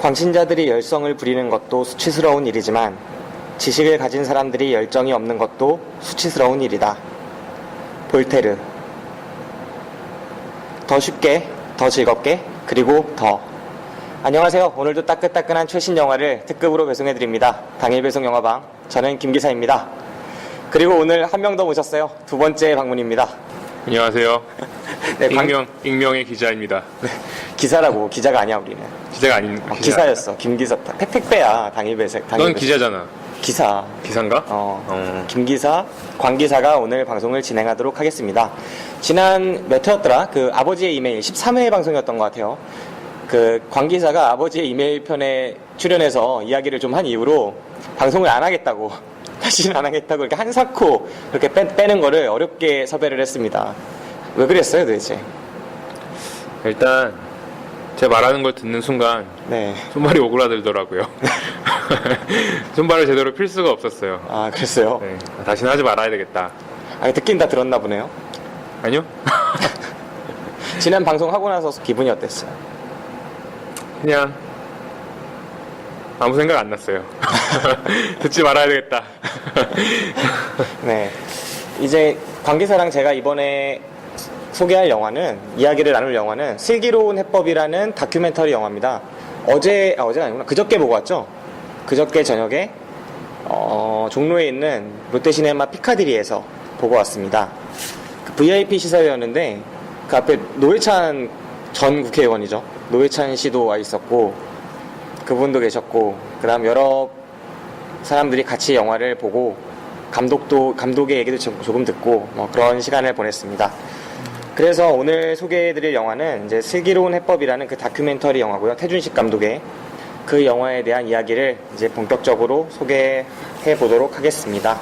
광신자들이 열성을 부리는 것도 수치스러운 일이지만 지식을 가진 사람들이 열정이 없는 것도 수치스러운 일이다. 볼테르. 더 쉽게, 더 즐겁게, 그리고 더. 안녕하세요. 오늘도 따끈따끈한 최신 영화를 특급으로 배송해드립니다. 당일 배송 영화방. 저는 김기사입니다. 그리고 오늘 한 명 더 모셨어요. 두 번째 방문입니다. 안녕하세요. 네, 익명의 기자입니다. 네, 기사라고. 기자가 아니야 우리는. 기자가 아닌 기자. 기사였어. 김기사. 택배야. 당일 배송. 넌 기자잖아. 기사. 기사인가? 김기사, 광기사가 오늘 방송을 진행하도록 하겠습니다. 지난 몇 회였더라? 그 아버지의 이메일 13회 방송이었던 것 같아요. 그 광기사가 아버지의 이메일 편에 출연해서 이야기를 좀 한 이후로 방송을 안 하겠다고 다시는 안 하겠다고 이렇게 한사코 그렇게 빼는 거를 어렵게 섭외를 했습니다. 왜 그랬어요 도대체? 일단 제가 말하는 걸 듣는 순간 네. 손발이 오그라들더라고요. 손발을 제대로 필 수가 없었어요. 아 그랬어요? 네, 다시는 하지 말아야 되겠다. 아 듣긴 다 들었나 보네요. 아니요? 지난 방송 하고 나서 기분이 어땠어요? 그냥 아무 생각 안 났어요. 듣지 말아야 되겠다. 네. 이제 광기사랑 제가 이번에 소개할 영화는, 이야기를 나눌 영화는 슬기로운 해법이라는 다큐멘터리 영화입니다. 어제가 아니구나. 그저께 보고 왔죠? 그저께 저녁에 종로에 있는 롯데시네마 피카디리에서 보고 왔습니다. 그 VIP 시설이었는데 그 앞에 노회찬 전 국회의원이죠. 노회찬 씨도 와 있었고 그분도 계셨고 그다음 여러 사람들이 같이 영화를 보고 감독의 얘기도 조금 듣고 뭐 그런 시간을 보냈습니다. 그래서 오늘 소개해드릴 영화는 이제 슬기로운 해법이라는 그 다큐멘터리 영화고요. 태준식 감독의 그 영화에 대한 이야기를 이제 본격적으로 소개해 보도록 하겠습니다.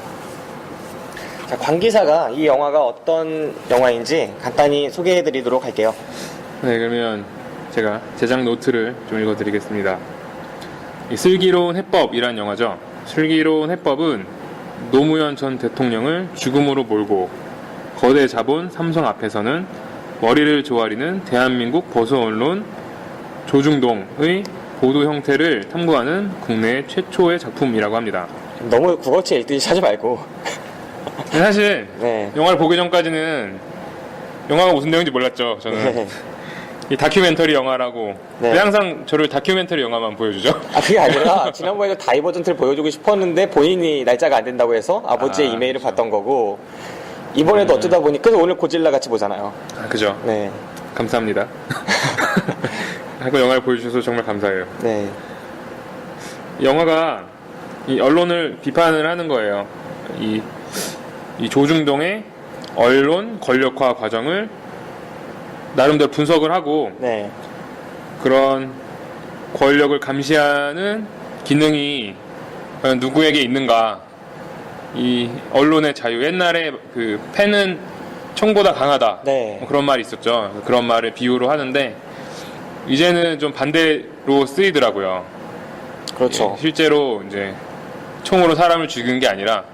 자, 광기사가 이 영화가 어떤 영화인지 간단히 소개해드리도록 할게요. 네, 그러면 제가 제작 노트를 좀 읽어드리겠습니다. 이 슬기로운 해법이란 영화죠. 슬기로운 해법은 노무현 전 대통령을 죽음으로 몰고 거대 자본 삼성 앞에서는 머리를 조아리는 대한민국 보수 언론 조중동의 보도 형태를 탐구하는 국내 최초의 작품이라고 합니다. 너무 국어책 읽듯이 하지 말고. 사실 네. 영화를 보기 전까지는 영화가 무슨 내용인지 몰랐죠. 저는 네. 이 다큐멘터리 영화라고. 네. 왜 항상 저를 다큐멘터리 영화만 보여주죠? 아 그게 아니라 지난번에도 다이버전트를 보여주고 싶었는데 본인이 날짜가 안 된다고 해서 아버지의 이메일을 그렇죠. 봤던 거고 이번에도 어쩌다 보니 그래서 오늘 고질라 같이 보잖아요. 그죠? 네. 감사합니다. 하고 영화를 보여주셔서 정말 감사해요. 네. 영화가 이 언론을 비판을 하는 거예요. 이 조중동의 언론 권력화 과정을 나름대로 분석을 하고 네. 그런 권력을 감시하는 기능이 과연 누구에게 있는가. 이 언론의 자유. 옛날에 그 펜은 총보다 강하다. 네. 뭐 그런 말이 있었죠. 그런 말을 비유로 하는데 이제는 좀 반대로 쓰이더라고요. 그렇죠. 예, 실제로 이제 총으로 사람을 죽이는 게 아니라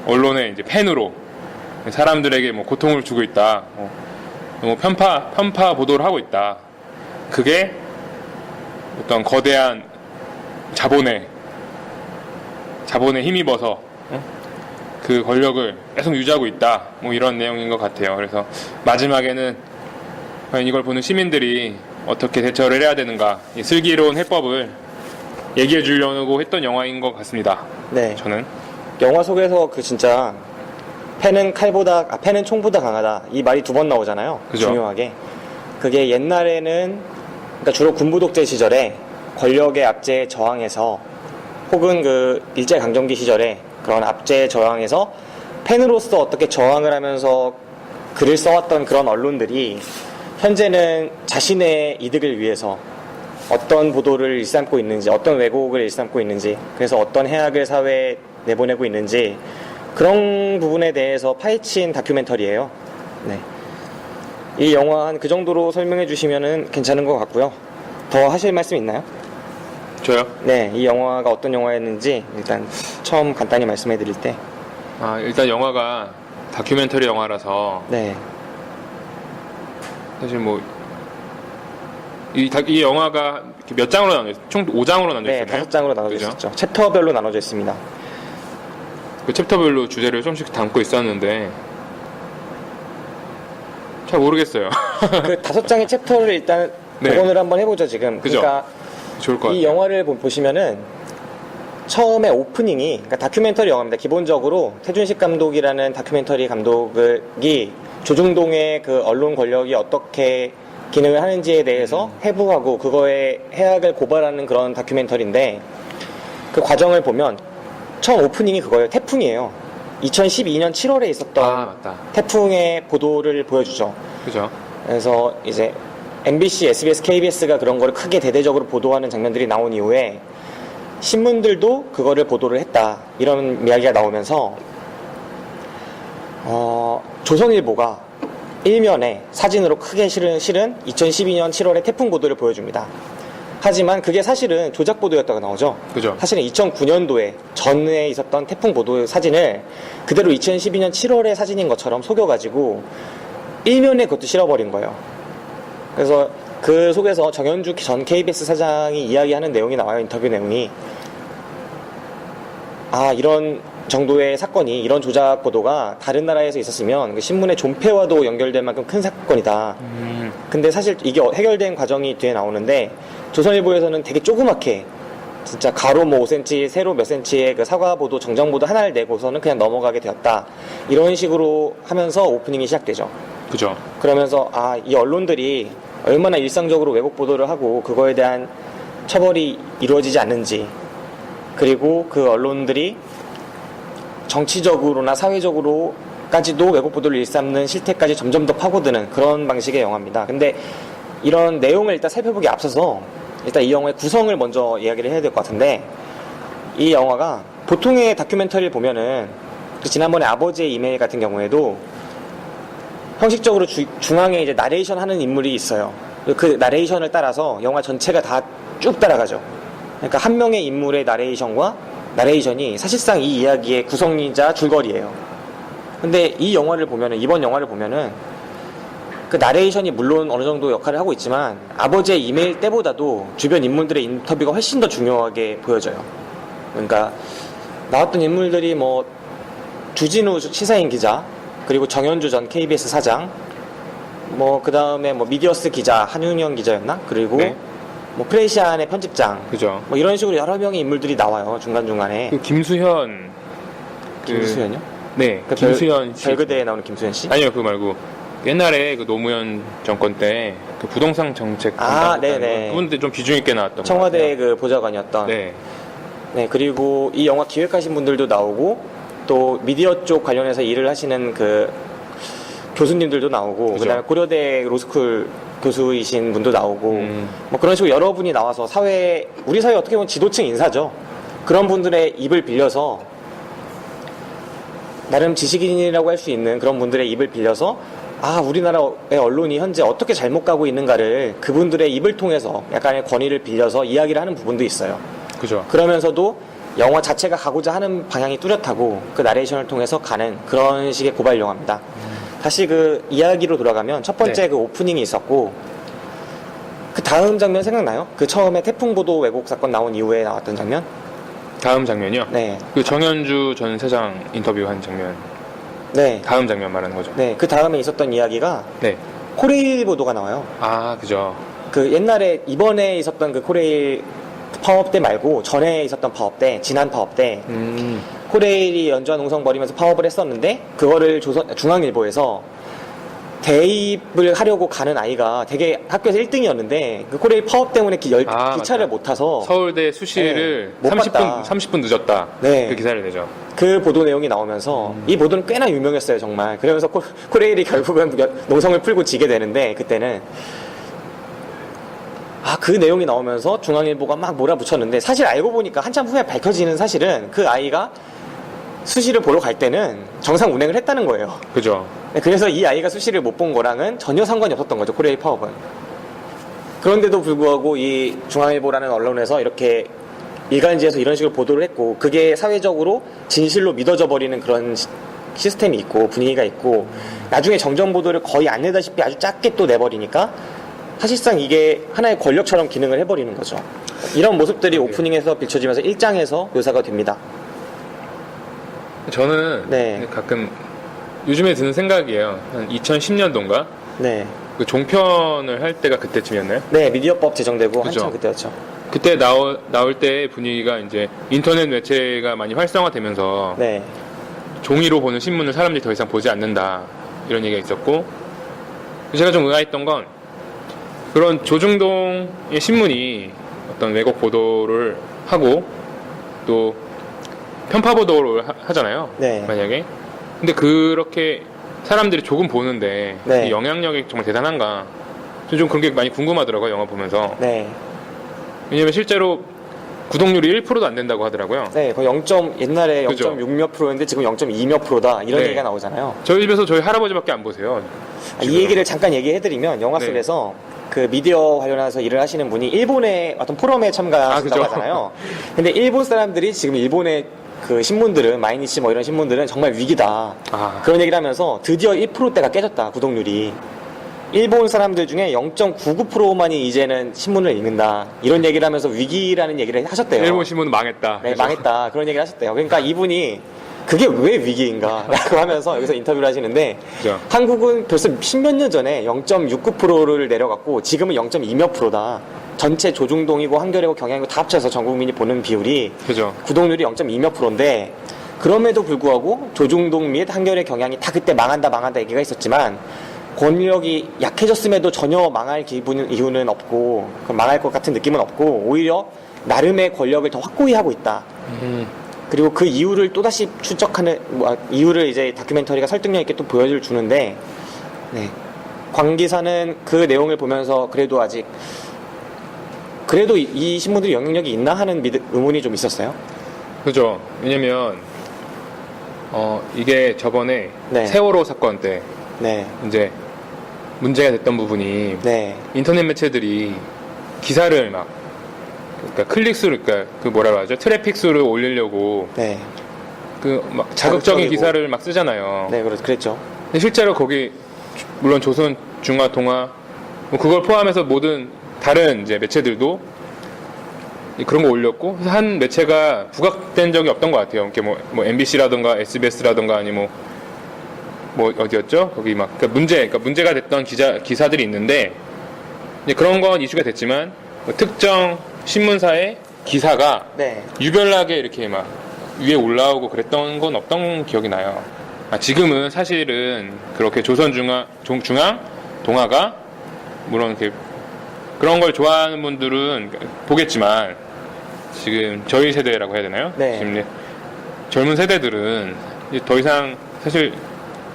언론의 이제 펜으로 사람들에게 뭐 고통을 주고 있다. 너무 편파 보도를 하고 있다. 그게 어떤 거대한 자본에 힘입어서 그 권력을 계속 유지하고 있다. 뭐 이런 내용인 것 같아요. 그래서 마지막에는 과연 이걸 보는 시민들이 어떻게 대처를 해야 되는가, 이 슬기로운 해법을 얘기해 주려고 했던 영화인 것 같습니다. 네. 저는. 영화 속에서 그 진짜 펜은 총보다 강하다 이 말이 두 번 나오잖아요. 그죠. 중요하게. 그게 옛날에는 그러니까 주로 군부 독재 시절에 권력의 압제에 저항해서 혹은 그 일제강점기 시절에 그런 압제에 저항해서 펜으로서 어떻게 저항을 하면서 글을 써왔던 그런 언론들이 현재는 자신의 이득을 위해서 어떤 보도를 일삼고 있는지, 어떤 왜곡을 일삼고 있는지, 그래서 어떤 해악을 사회에 내보내고 있는지 그런 부분에 대해서 파헤친 다큐멘터리예요. 네. 이 영화 한 그 정도로 설명해 주시면은 괜찮은 것 같고요. 더 하실 말씀 있나요? 저요? 네, 이 영화가 어떤 영화였는지 일단 처음 간단히 말씀해 드릴 때. 일단 영화가 다큐멘터리 영화라서 네. 사실 뭐 이 영화가 이렇게 몇 장으로 나눠 있어요? 총 5장으로 나눠 네, 있어요? 5장으로 나눠져 그죠? 있었죠. 챕터별로 나눠져 있습니다. 그 챕터별로 주제를 좀씩 담고 있었는데 잘 모르겠어요. 그 5장의 챕터를 일단 네. 복원을 한번 해보죠, 지금. 그죠? 그러니까 좋을 것 같아요. 이 영화를 보시면은 처음에 오프닝이, 그러니까 다큐멘터리 영화입니다. 기본적으로 태준식 감독이라는 다큐멘터리 감독이 조중동의 그 언론 권력이 어떻게 기능을 하는지에 대해서 해부하고 그거의 해악을 고발하는 그런 다큐멘터리인데, 그 과정을 보면 처음 오프닝이 그거예요. 태풍이에요. 2012년 7월에 있었던 맞다. 태풍의 보도를 보여주죠. 그죠? 그래서 이제 MBC, SBS, KBS가 그런 거를 크게 대대적으로 보도하는 장면들이 나온 이후에 신문들도 그거를 보도를 했다, 이런 이야기가 나오면서 조선일보가 일면에 사진으로 크게 실은 2012년 7월의 태풍 보도를 보여줍니다. 하지만 그게 사실은 조작 보도였다고 나오죠. 그죠? 사실은 2009년도에 전에 있었던 태풍 보도 사진을 그대로 2012년 7월의 사진인 것처럼 속여가지고 일면에 그것도 실어버린 거예요. 그래서 그 속에서 정현주 전 KBS 사장이 이야기하는 내용이 나와요. 인터뷰 내용이. 이런 정도의 사건이, 이런 조작 보도가 다른 나라에서 있었으면 그 신문의 존폐와도 연결될 만큼 큰 사건이다. 근데 사실 이게 해결된 과정이 뒤에 나오는데, 조선일보에서는 되게 조그맣게 진짜 가로 뭐 5cm, 세로 몇 cm의 그 사과 보도, 정정 보도 하나를 내고서는 그냥 넘어가게 되었다, 이런 식으로 하면서 오프닝이 시작되죠. 그죠? 그러면서 이 언론들이 얼마나 일상적으로 왜곡 보도를 하고 그거에 대한 처벌이 이루어지지 않는지, 그리고 그 언론들이 정치적으로나 사회적으로까지도 왜곡 보도를 일삼는 실태까지 점점 더 파고드는 그런 방식의 영화입니다. 근데 이런 내용을 일단 살펴보기 앞서서 일단 이 영화의 구성을 먼저 이야기를 해야 될 것 같은데, 이 영화가 보통의 다큐멘터리를 보면은 그 지난번에 아버지의 이메일 같은 경우에도 형식적으로 중앙에 이제 나레이션 하는 인물이 있어요. 그 나레이션을 따라서 영화 전체가 다 쭉 따라가죠. 그러니까 한 명의 인물의 나레이션이 사실상 이 이야기의 구성이자 줄거리예요. 근데 이 영화를 보면은, 이번 영화를 보면은 그 나레이션이 물론 어느 정도 역할을 하고 있지만 아버지의 이메일 때보다도 주변 인물들의 인터뷰가 훨씬 더 중요하게 보여져요. 그러니까 나왔던 인물들이 뭐 주진우 시사인 기자, 그리고 정현주 전 KBS 사장, 뭐 그 다음에 뭐 미디어스 기자 한윤영 기자였나? 그리고 네. 뭐 프레시안의 편집장, 그죠? 뭐 이런 식으로 여러 명의 인물들이 나와요, 중간중간에. 그 김수현. 김수현이요? 네. 그 김수현 씨. 별그대에 나오는 김수현 씨? 아니요, 그거 말고. 옛날에 그 노무현 정권 때 그 부동산 정책 네네. 그분들 좀 비중 있게 나왔던 청와대 그 보좌관이었던. 네. 네, 그리고 이 영화 기획하신 분들도 나오고, 또 미디어 쪽 관련해서 일을 하시는 그 교수님들도 나오고, 그죠. 그다음에 고려대 로스쿨 교수이신 분도 나오고, 뭐 그런 식으로 여러 분이 나와서 우리 사회 어떻게 보면 지도층 인사죠. 그런 분들의 입을 빌려서, 나름 지식인이라고 할 수 있는 그런 분들의 입을 빌려서 우리나라의 언론이 현재 어떻게 잘못 가고 있는가를 그분들의 입을 통해서 약간의 권위를 빌려서 이야기를 하는 부분도 있어요. 그죠. 그러면서도 영화 자체가 가고자 하는 방향이 뚜렷하고 그 나레이션을 통해서 가는 그런 식의 고발 영화입니다. 다시 그 이야기로 돌아가면 첫 번째 네. 그 오프닝이 있었고, 그 다음 장면 생각나요? 그 처음에 태풍 보도 왜곡 사건 나온 이후에 나왔던 장면? 다음 장면이요? 네. 그 정현주 전 사장 인터뷰한 장면. 네. 다음 장면 말하는 거죠. 네. 그 다음에 있었던 이야기가 네. 코레일 보도가 나와요. 그죠. 그 옛날에 이번에 있었던 그 코레일 파업 때 말고 전에 있었던 파업 때, 지난 파업 때 코레일이 연주한 농성 벌이면서 파업을 했었는데, 그거를 중앙일보에서 대입을 하려고 가는 아이가 되게 학교에서 1등이었는데 그 코레일 파업 때문에 기차를 맞다. 못 타서 서울대 수시를 네, 못 봤다. 30분 늦었다. 네. 그 기사를 내죠. 그 보도 내용이 나오면서 이 보도는 꽤나 유명했어요, 정말. 그러면서 코레일이 결국은 농성을 풀고 지게 되는데, 그때는 그 내용이 나오면서 중앙일보가 막 몰아붙였는데, 사실 알고 보니까 한참 후에 밝혀지는 사실은 그 아이가 수시를 보러 갈 때는 정상 운행을 했다는 거예요. 그죠. 그래서 이 아이가 수시를 못 본 거랑은 전혀 상관이 없었던 거죠, 코레일 파업은. 그런데도 불구하고 이 중앙일보라는 언론에서 이렇게 일간지에서 이런 식으로 보도를 했고, 그게 사회적으로 진실로 믿어져 버리는 그런 시스템이 있고 분위기가 있고, 나중에 정정 보도를 거의 안 내다시피 아주 작게 또 내버리니까 사실상 이게 하나의 권력처럼 기능을 해버리는 거죠. 이런 모습들이 오프닝에서 비춰지면서 1장에서 묘사가 됩니다. 저는 네. 가끔 요즘에 드는 생각이에요. 한 2010년도인가? 네. 그 종편을 할 때가 그때쯤이었나요? 네, 미디어법 제정되고 그죠. 한참 그때였죠. 그때 나올 때 분위기가 이제 인터넷 매체가 많이 활성화되면서 네. 종이로 보는 신문을 사람들이 더 이상 보지 않는다 이런 얘기가 있었고, 제가 좀 의아했던 건 그런 조중동의 신문이 어떤 왜곡 보도를 하고 또 편파 보도를 하잖아요. 네. 만약에. 근데 그렇게 사람들이 조금 보는데 네. 이 영향력이 정말 대단한가? 좀 그런 게 많이 궁금하더라고요, 영화 보면서. 네. 왜냐면 실제로 구독률이 1%도 안 된다고 하더라고요. 네, 거의 옛날에 그죠. 0.6 몇 프로였는데 지금 0.2 몇 프로다 이런 네. 얘기가 나오잖아요. 저희 집에서 저희 할아버지밖에 안 보세요. 이 얘기를 잠깐 얘기해드리면 영화 네. 속에서 그 미디어 관련해서 일을 하시는 분이 일본의 어떤 포럼에 참가하신다고 그죠. 하잖아요. 근데 일본 사람들이 지금 일본의 그 신문들은 마이니치 뭐 이런 신문들은 정말 위기다. 아. 그런 얘기를 하면서 드디어 1%대가 깨졌다, 구독률이. 일본 사람들 중에 0.99%만이 이제는 신문을 읽는다. 이런 얘기를 하면서 위기라는 얘기를 하셨대요. 일본 신문은 망했다. 네, 그죠? 망했다. 그런 얘기를 하셨대요. 그러니까 이분이 그게 왜 위기인가? 라고 하면서 여기서 인터뷰를 하시는데 그죠. 한국은 벌써 십몇 년 전에 0.69%를 내려갔고 지금은 0.2 몇 프로다. 전체 조중동이고 한겨레고 경향이고 다 합쳐서 전 국민이 보는 비율이 그죠. 구독률이 0.2 몇 프로인데 그럼에도 불구하고 조중동 및 한겨레 경향이 다 그때 망한다 얘기가 있었지만 권력이 약해졌음에도 전혀 망할 이유는 없고 망할 것 같은 느낌은 없고 오히려 나름의 권력을 더 확고히 하고 있다. 그리고 그 이유를 또다시 추적하는 이유를 이제 다큐멘터리가 설득력 있게 또 보여주는데 네. 광 기사는 그 내용을 보면서 그래도 이 신문들이 영향력이 있나 하는 의문이 좀 있었어요. 그죠. 왜냐면 이게 저번에 네. 세월호 사건 때 네. 이제 문제가 됐던 부분이 네. 인터넷 매체들이 기사를 막 그러니까 클릭 수를 그러니까 그 뭐라고 하죠? 트래픽 수를 올리려고 네. 그 막 자극적인 자극적이고. 기사를 막 쓰잖아요. 네, 그랬죠. 근데 실제로 거기 물론 조선, 중화, 동화 뭐 그걸 포함해서 모든 다른 이제 매체들도 그런 거 올렸고 그래서 한 매체가 부각된 적이 없던 것 같아요. 이렇게 뭐 MBC라든가 SBS라든가 아니 뭐 어디였죠? 거기 막 그러니까 문제가 됐던 기사들이 있는데 이제 그런 건 이슈가 됐지만 뭐 특정 신문사의 기사가 네. 유별나게 이렇게 막 위에 올라오고 그랬던 건 없던 기억이 나요. 지금은 사실은 그렇게 조선 중앙, 동아가 물론 이렇게 그런 걸 좋아하는 분들은 보겠지만 지금 저희 세대라고 해야 되나요? 네. 지금 이제 젊은 세대들은 이제 더 이상 사실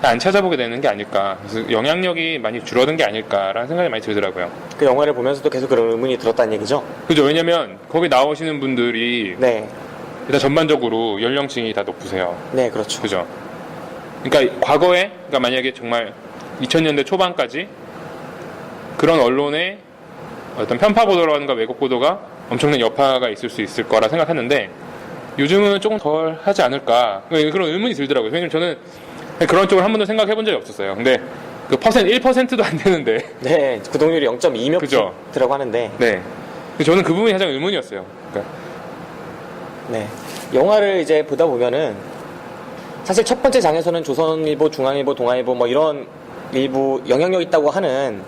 안 찾아보게 되는 게 아닐까. 그래서 영향력이 많이 줄어든 게 아닐까라는 생각이 많이 들더라고요. 그 영화를 보면서도 계속 그런 의문이 들었다는 얘기죠? 그죠? 왜냐면 거기 나오시는 분들이 네. 일단 전반적으로 연령층이 다 높으세요. 네, 그렇죠. 그죠? 그러니까 과거에, 그러니까 만약에 정말 2000년대 초반까지 그런 언론의 어떤 편파 보도라든가 왜곡 보도가 엄청난 여파가 있을 수 있을 거라 생각했는데 요즘은 조금 덜 하지 않을까 그런 의문이 들더라고요. 왜냐면 저는 그런 쪽을 한 번도 생각해 본 적이 없었어요. 근데 그 1%도 안 되는데 네, 구독률이 0.2 몇 그죠. 프로라고 하는데 네. 저는 그 부분이 가장 의문이었어요. 그러니까 네. 영화를 이제 보다 보면은 사실 첫 번째 장에서는 조선일보, 중앙일보, 동아일보 뭐 이런 일부 영향력 있다고 하는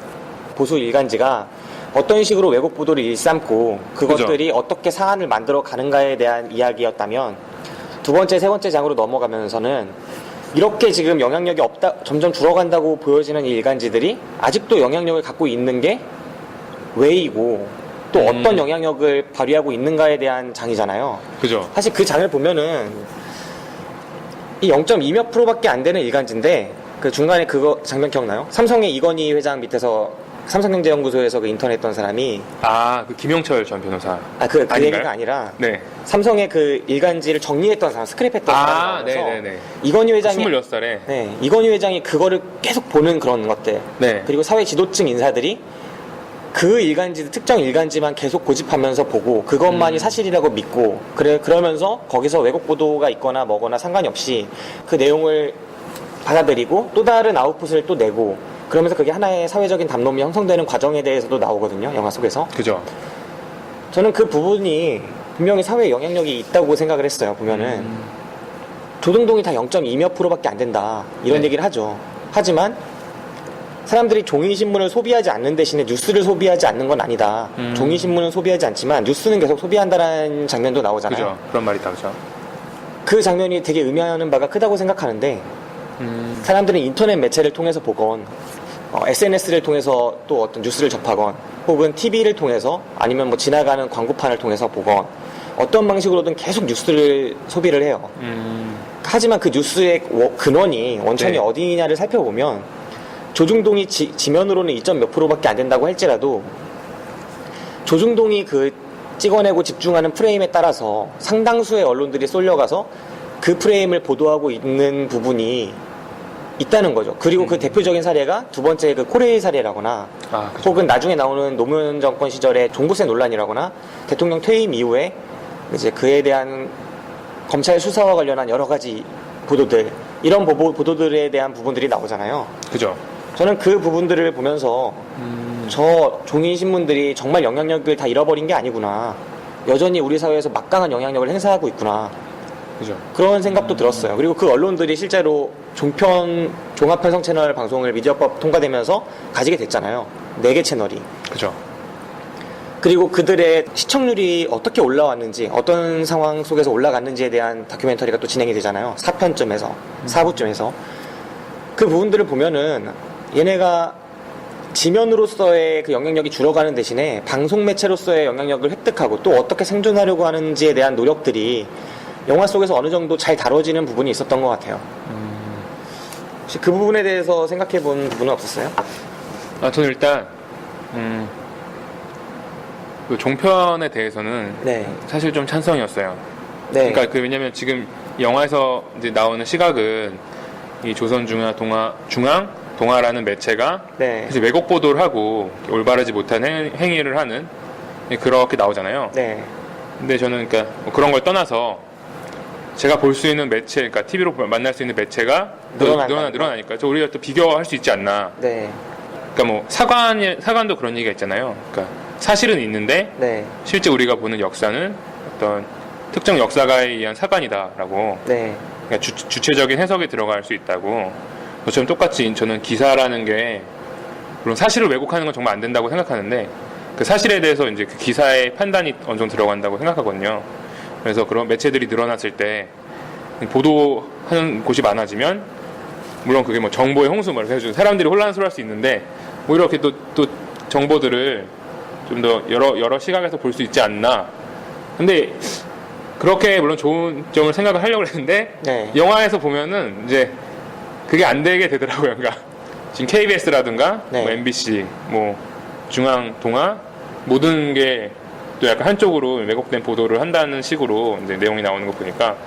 보수 일간지가 어떤 식으로 왜곡 보도를 일삼고 그것들이 어떻게 사안을 만들어 가는가에 대한 이야기였다면 두 번째, 세 번째 장으로 넘어가면서는 이렇게 지금 영향력이 점점 줄어간다고 보여지는 이 일간지들이 아직도 영향력을 갖고 있는 게 왜이고 또 어떤 영향력을 발휘하고 있는가에 대한 장이잖아요. 그죠. 사실 그 장을 보면은 이 0.2 몇 프로밖에 안 되는 일간지인데 그 중간에 그거 장면 기억나요? 삼성의 이건희 회장 밑에서 삼성경제연구소에서 그 인턴 했던 사람이 그 김영철 전 변호사. 그 아닌가요? 얘기가 아니라 네. 삼성의 그 일간지를 정리했던 사람, 스크랩했던 사람이라서 네네네. 이건희 회장이 26살에. 네, 이건희 회장이 그거를 계속 보는 그런 것들. 네. 그리고 사회 지도층 인사들이 그 특정 일간지만 계속 고집하면서 보고 그것만이 사실이라고 믿고 그러면서 거기서 왜곡 보도가 있거나 뭐거나 상관이 없이 그 내용을 받아들이고 또 다른 아웃풋을 또 내고 그러면서 그게 하나의 사회적인 담론이 형성되는 과정에 대해서도 나오거든요, 영화 속에서. 그죠. 저는 그 부분이 분명히 사회에 영향력이 있다고 생각을 했어요. 보면은 조중동이 다 0.2몇 %밖에 안 된다 이런 네. 얘기를 하죠. 하지만 사람들이 종이신문을 소비하지 않는 대신에 뉴스를 소비하지 않는 건 아니다. 종이신문은 소비하지 않지만 뉴스는 계속 소비한다는 장면도 나오잖아요. 그죠. 그런 말이 나오죠. 그 장면이 되게 의미하는 바가 크다고 생각하는데 사람들은 인터넷 매체를 통해서 보건 SNS를 통해서 또 어떤 뉴스를 접하건 혹은 TV를 통해서 아니면 뭐 지나가는 광고판을 통해서 보건 어떤 방식으로든 계속 뉴스를 소비를 해요. 하지만 그 뉴스의 근원이 원천이 네. 어디냐를 살펴보면 조중동이 지면으로는 2몇 %밖에 안 된다고 할지라도 조중동이 그 찍어내고 집중하는 프레임에 따라서 상당수의 언론들이 쏠려가서 그 프레임을 보도하고 있는 부분이 있다는 거죠. 그리고 그 대표적인 사례가 두 번째 그 코레일 사례라거나 아, 그죠. 혹은 나중에 나오는 노무현 정권 시절의 종부세 논란이라거나 대통령 퇴임 이후에 이제 그에 대한 검찰 수사와 관련한 여러 가지 보도들 이런 보도들에 대한 부분들이 나오잖아요. 그죠. 저는 그 부분들을 보면서 저 종이 신문들이 정말 영향력을 다 잃어버린 게 아니구나. 여전히 우리 사회에서 막강한 영향력을 행사하고 있구나. 그죠. 그런 생각도 들었어요. 그리고 그 언론들이 실제로 종합편성 채널 방송을 미디어법 통과되면서 가지게 됐잖아요. 4개 채널이. 그죠. 그리고 그들의 시청률이 어떻게 올라왔는지, 어떤 상황 속에서 올라갔는지에 대한 다큐멘터리가 또 진행이 되잖아요. 4편쯤에서, 4부쯤에서. 그 부분들을 보면은 얘네가 지면으로서의 그 영향력이 줄어가는 대신에 방송 매체로서의 영향력을 획득하고 또 어떻게 생존하려고 하는지에 대한 노력들이 영화 속에서 어느 정도 잘 다뤄지는 부분이 있었던 것 같아요. 혹시 그 부분에 대해서 생각해 본 부분은 없었어요? 아, 저는 일단 그 종편에 대해서는 네. 사실 좀 찬성이었어요. 네. 그러니까 왜냐면 지금 영화에서 이제 나오는 시각은 이 조선중앙 동아라는 매체가 네. 사실 왜곡 보도를 하고 올바르지 못한 행위를 하는 그렇게 나오잖아요. 네. 근데 저는 그러니까 뭐 그런 걸 떠나서 제가 볼 수 있는 매체, 그러니까 TV로 만날 수 있는 매체가 늘어나니까 저 우리가 또 비교할 수 있지 않나. 네. 그러니까 뭐 사관도 그런 얘기가 있잖아요. 그러니까 사실은 있는데 네. 실제 우리가 보는 역사는 어떤 특정 역사가에 의한 사관이다라고. 네. 그러니까 주체적인 해석이 들어갈 수 있다고. 저처럼 똑같이 저는 기사라는 게 물론 사실을 왜곡하는 건 정말 안 된다고 생각하는데 그 사실에 대해서 이제 그 기사의 판단이 어느 정도 들어간다고 생각하거든요. 그래서 그런 매체들이 늘어났을 때 보도하는 곳이 많아지면 물론 그게 뭐 정보의 홍수 뭐 이렇게 해서 사람들이 혼란스러워할 수 있는데 뭐 이렇게 또 정보들을 좀 더 여러 시각에서 볼 수 있지 않나. 근데 그렇게 물론 좋은 점을 생각을 하려고 했는데 네. 영화에서 보면은 이제 그게 안 되게 되더라고요. 그러니까 지금 KBS라든가 네. 뭐 MBC, 뭐 중앙, 동아 모든 게 또 약간 한쪽으로 왜곡된 보도를 한다는 식으로 이제 내용이 나오는 거 보니까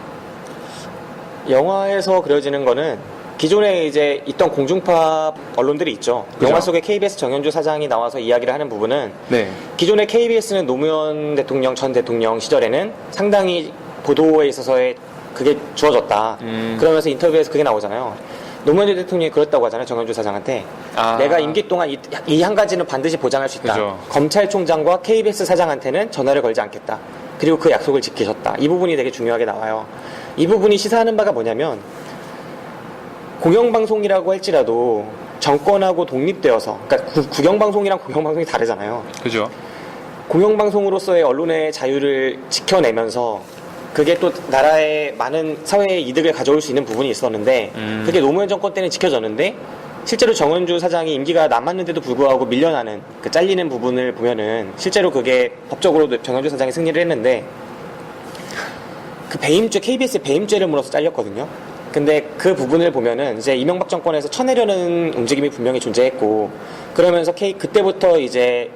영화에서 그려지는 거는 기존에 이제 있던 공중파 언론들이 있죠. 그죠. 영화 속에 KBS 정현주 사장이 나와서 이야기를 하는 부분은 네, 기존의 KBS는 노무현 대통령 전 대통령 시절에는 상당히 보도에 있어서의 그게 주어졌다. 그러면서 인터뷰에서 그게 나오잖아요. 노무현 대통령이 그랬다고 하잖아요. 정현주 사장한테. 내가 임기 동안 이 한 가지는 반드시 보장할 수 있다. 그죠. 검찰총장과 KBS 사장한테는 전화를 걸지 않겠다. 그리고 그 약속을 지키셨다. 이 부분이 되게 중요하게 나와요. 이 부분이 시사하는 바가 뭐냐면 공영방송이라고 할지라도 정권하고 독립되어서, 그러니까 국영방송이랑 공영방송이 다르잖아요. 그죠. 공영방송으로서의 언론의 자유를 지켜내면서 그게 또 나라의 많은 사회의 이득을 가져올 수 있는 부분이 있었는데 그게 노무현 정권 때는 지켜졌는데 실제로 정은주 사장이 임기가 남았는데도 불구하고 밀려나는 그 잘리는 부분을 보면은 실제로 그게 법적으로도 정은주 사장이 승리를 했는데 그 배임죄, KBS 배임죄를 물어서 잘렸거든요. 근데 그 부분을 보면은 이제 이명박 정권에서 쳐내려는 움직임이 분명히 존재했고 그러면서 그때부터 이제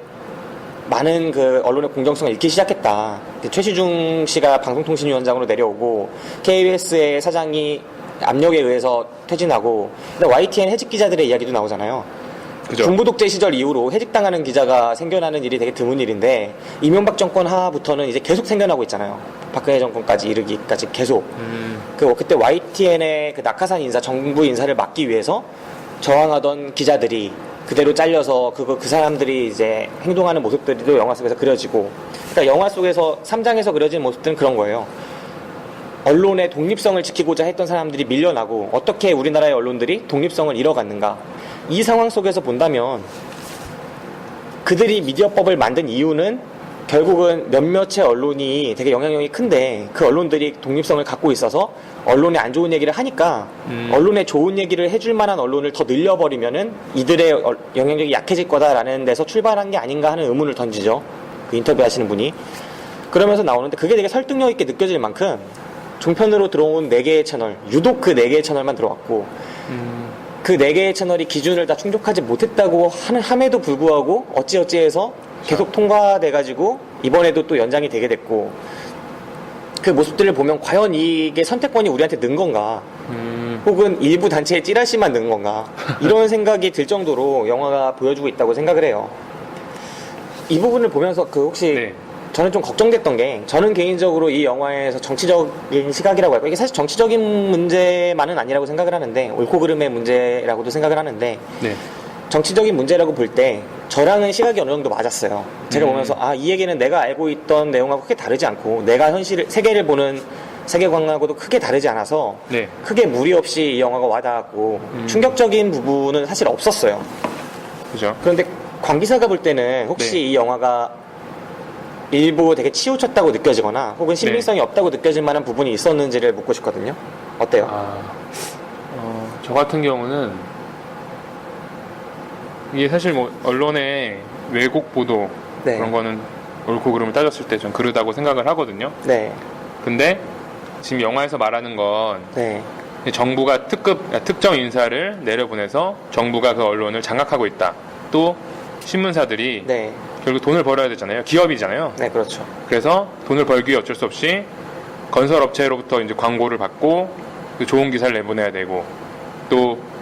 많은 그 언론의 공정성을 잃기 시작했다. 최시중 씨가 방송통신위원장으로 내려오고 KBS의 사장이 압력에 의해서 퇴진하고 근데 YTN 해직 기자들의 이야기도 나오잖아요. 그죠. 군부 독재 시절 이후로 해직당하는 기자가 생겨나는 일이 되게 드문 일인데 이명박 정권 하부터는 이제 계속 생겨나고 있잖아요. 박근혜 정권까지 이르기까지 계속. 그때 YTN의 그 낙하산 인사, 정부 인사를 막기 위해서 저항하던 기자들이 그대로 잘려서 그 사람들이 이제 행동하는 모습들도 영화 속에서 그려지고, 그러니까 영화 속에서 3장에서 그려진 모습들은 그런 거예요. 언론의 독립성을 지키고자 했던 사람들이 밀려나고 어떻게 우리나라의 언론들이 독립성을 잃어갔는가. 이 상황 속에서 본다면 그들이 미디어법을 만든 이유는 결국은 몇몇의 언론이 되게 영향력이 큰데 그 언론들이 독립성을 갖고 있어서 언론에 안 좋은 얘기를 하니까 언론에 좋은 얘기를 해줄 만한 언론을 더 늘려버리면은 이들의 영향력이 약해질 거다라는 데서 출발한 게 아닌가 하는 의문을 던지죠. 그 인터뷰 하시는 분이. 그러면서 나오는데 그게 되게 설득력 있게 느껴질 만큼 종편으로 들어온 4개의 채널, 유독 그 4개의 채널만 들어왔고 그 4개의 채널이 기준을 다 충족하지 못했다고 함에도 불구하고 어찌어찌해서 계속 통과돼가지고 이번에도 또 연장이 되게 됐고, 그 모습들을 보면 과연 이게 선택권이 우리한테 는 건가, 혹은 일부 단체의 찌라시만 는 건가, 이런 생각이 들 정도로 영화가 보여주고 있다고 생각을 해요. 이 부분을 보면서 혹시 네. 저는 좀 걱정됐던 게, 저는 개인적으로 이 영화에서 정치적인 시각이라고 할까, 이게 사실 정치적인 문제만은 아니라고 생각을 하는데, 옳고 그름의 문제라고도 생각을 하는데, 네. 정치적인 문제라고 볼 때 저랑은 시각이 어느 정도 맞았어요. 제가 보면서 이 얘기는 내가 알고 있던 내용하고 크게 다르지 않고, 내가 세계를 보는 세계관하고도 크게 다르지 않아서 네. 크게 무리 없이 이 영화가 와닿았고 충격적인 부분은 사실 없었어요. 그죠. 그런데 관계사가 볼 때는 혹시 네. 이 영화가 일부 되게 치우쳤다고 느껴지거나 혹은 신빙성이 없다고 느껴질 만한 부분이 있었는지를 묻고 싶거든요. 어때요? 저 같은 경우는 이게 사실 뭐 언론의 왜곡 보도 네. 그런 거는 옳고 그름을 따졌을 때 좀 그르다고 생각을 하거든요. 네. 근데 지금 영화에서 말하는 건 네. 정부가 특정 인사를 내려보내서 정부가 그 언론을 장악하고 있다. 또 신문사들이 네. 결국 돈을 벌어야 되잖아요. 기업이잖아요. 네, 그렇죠. 그래서 돈을 벌기 위해 어쩔 수 없이 건설업체로부터 이제 광고를 받고 그 좋은 기사를 내보내야 되고, 또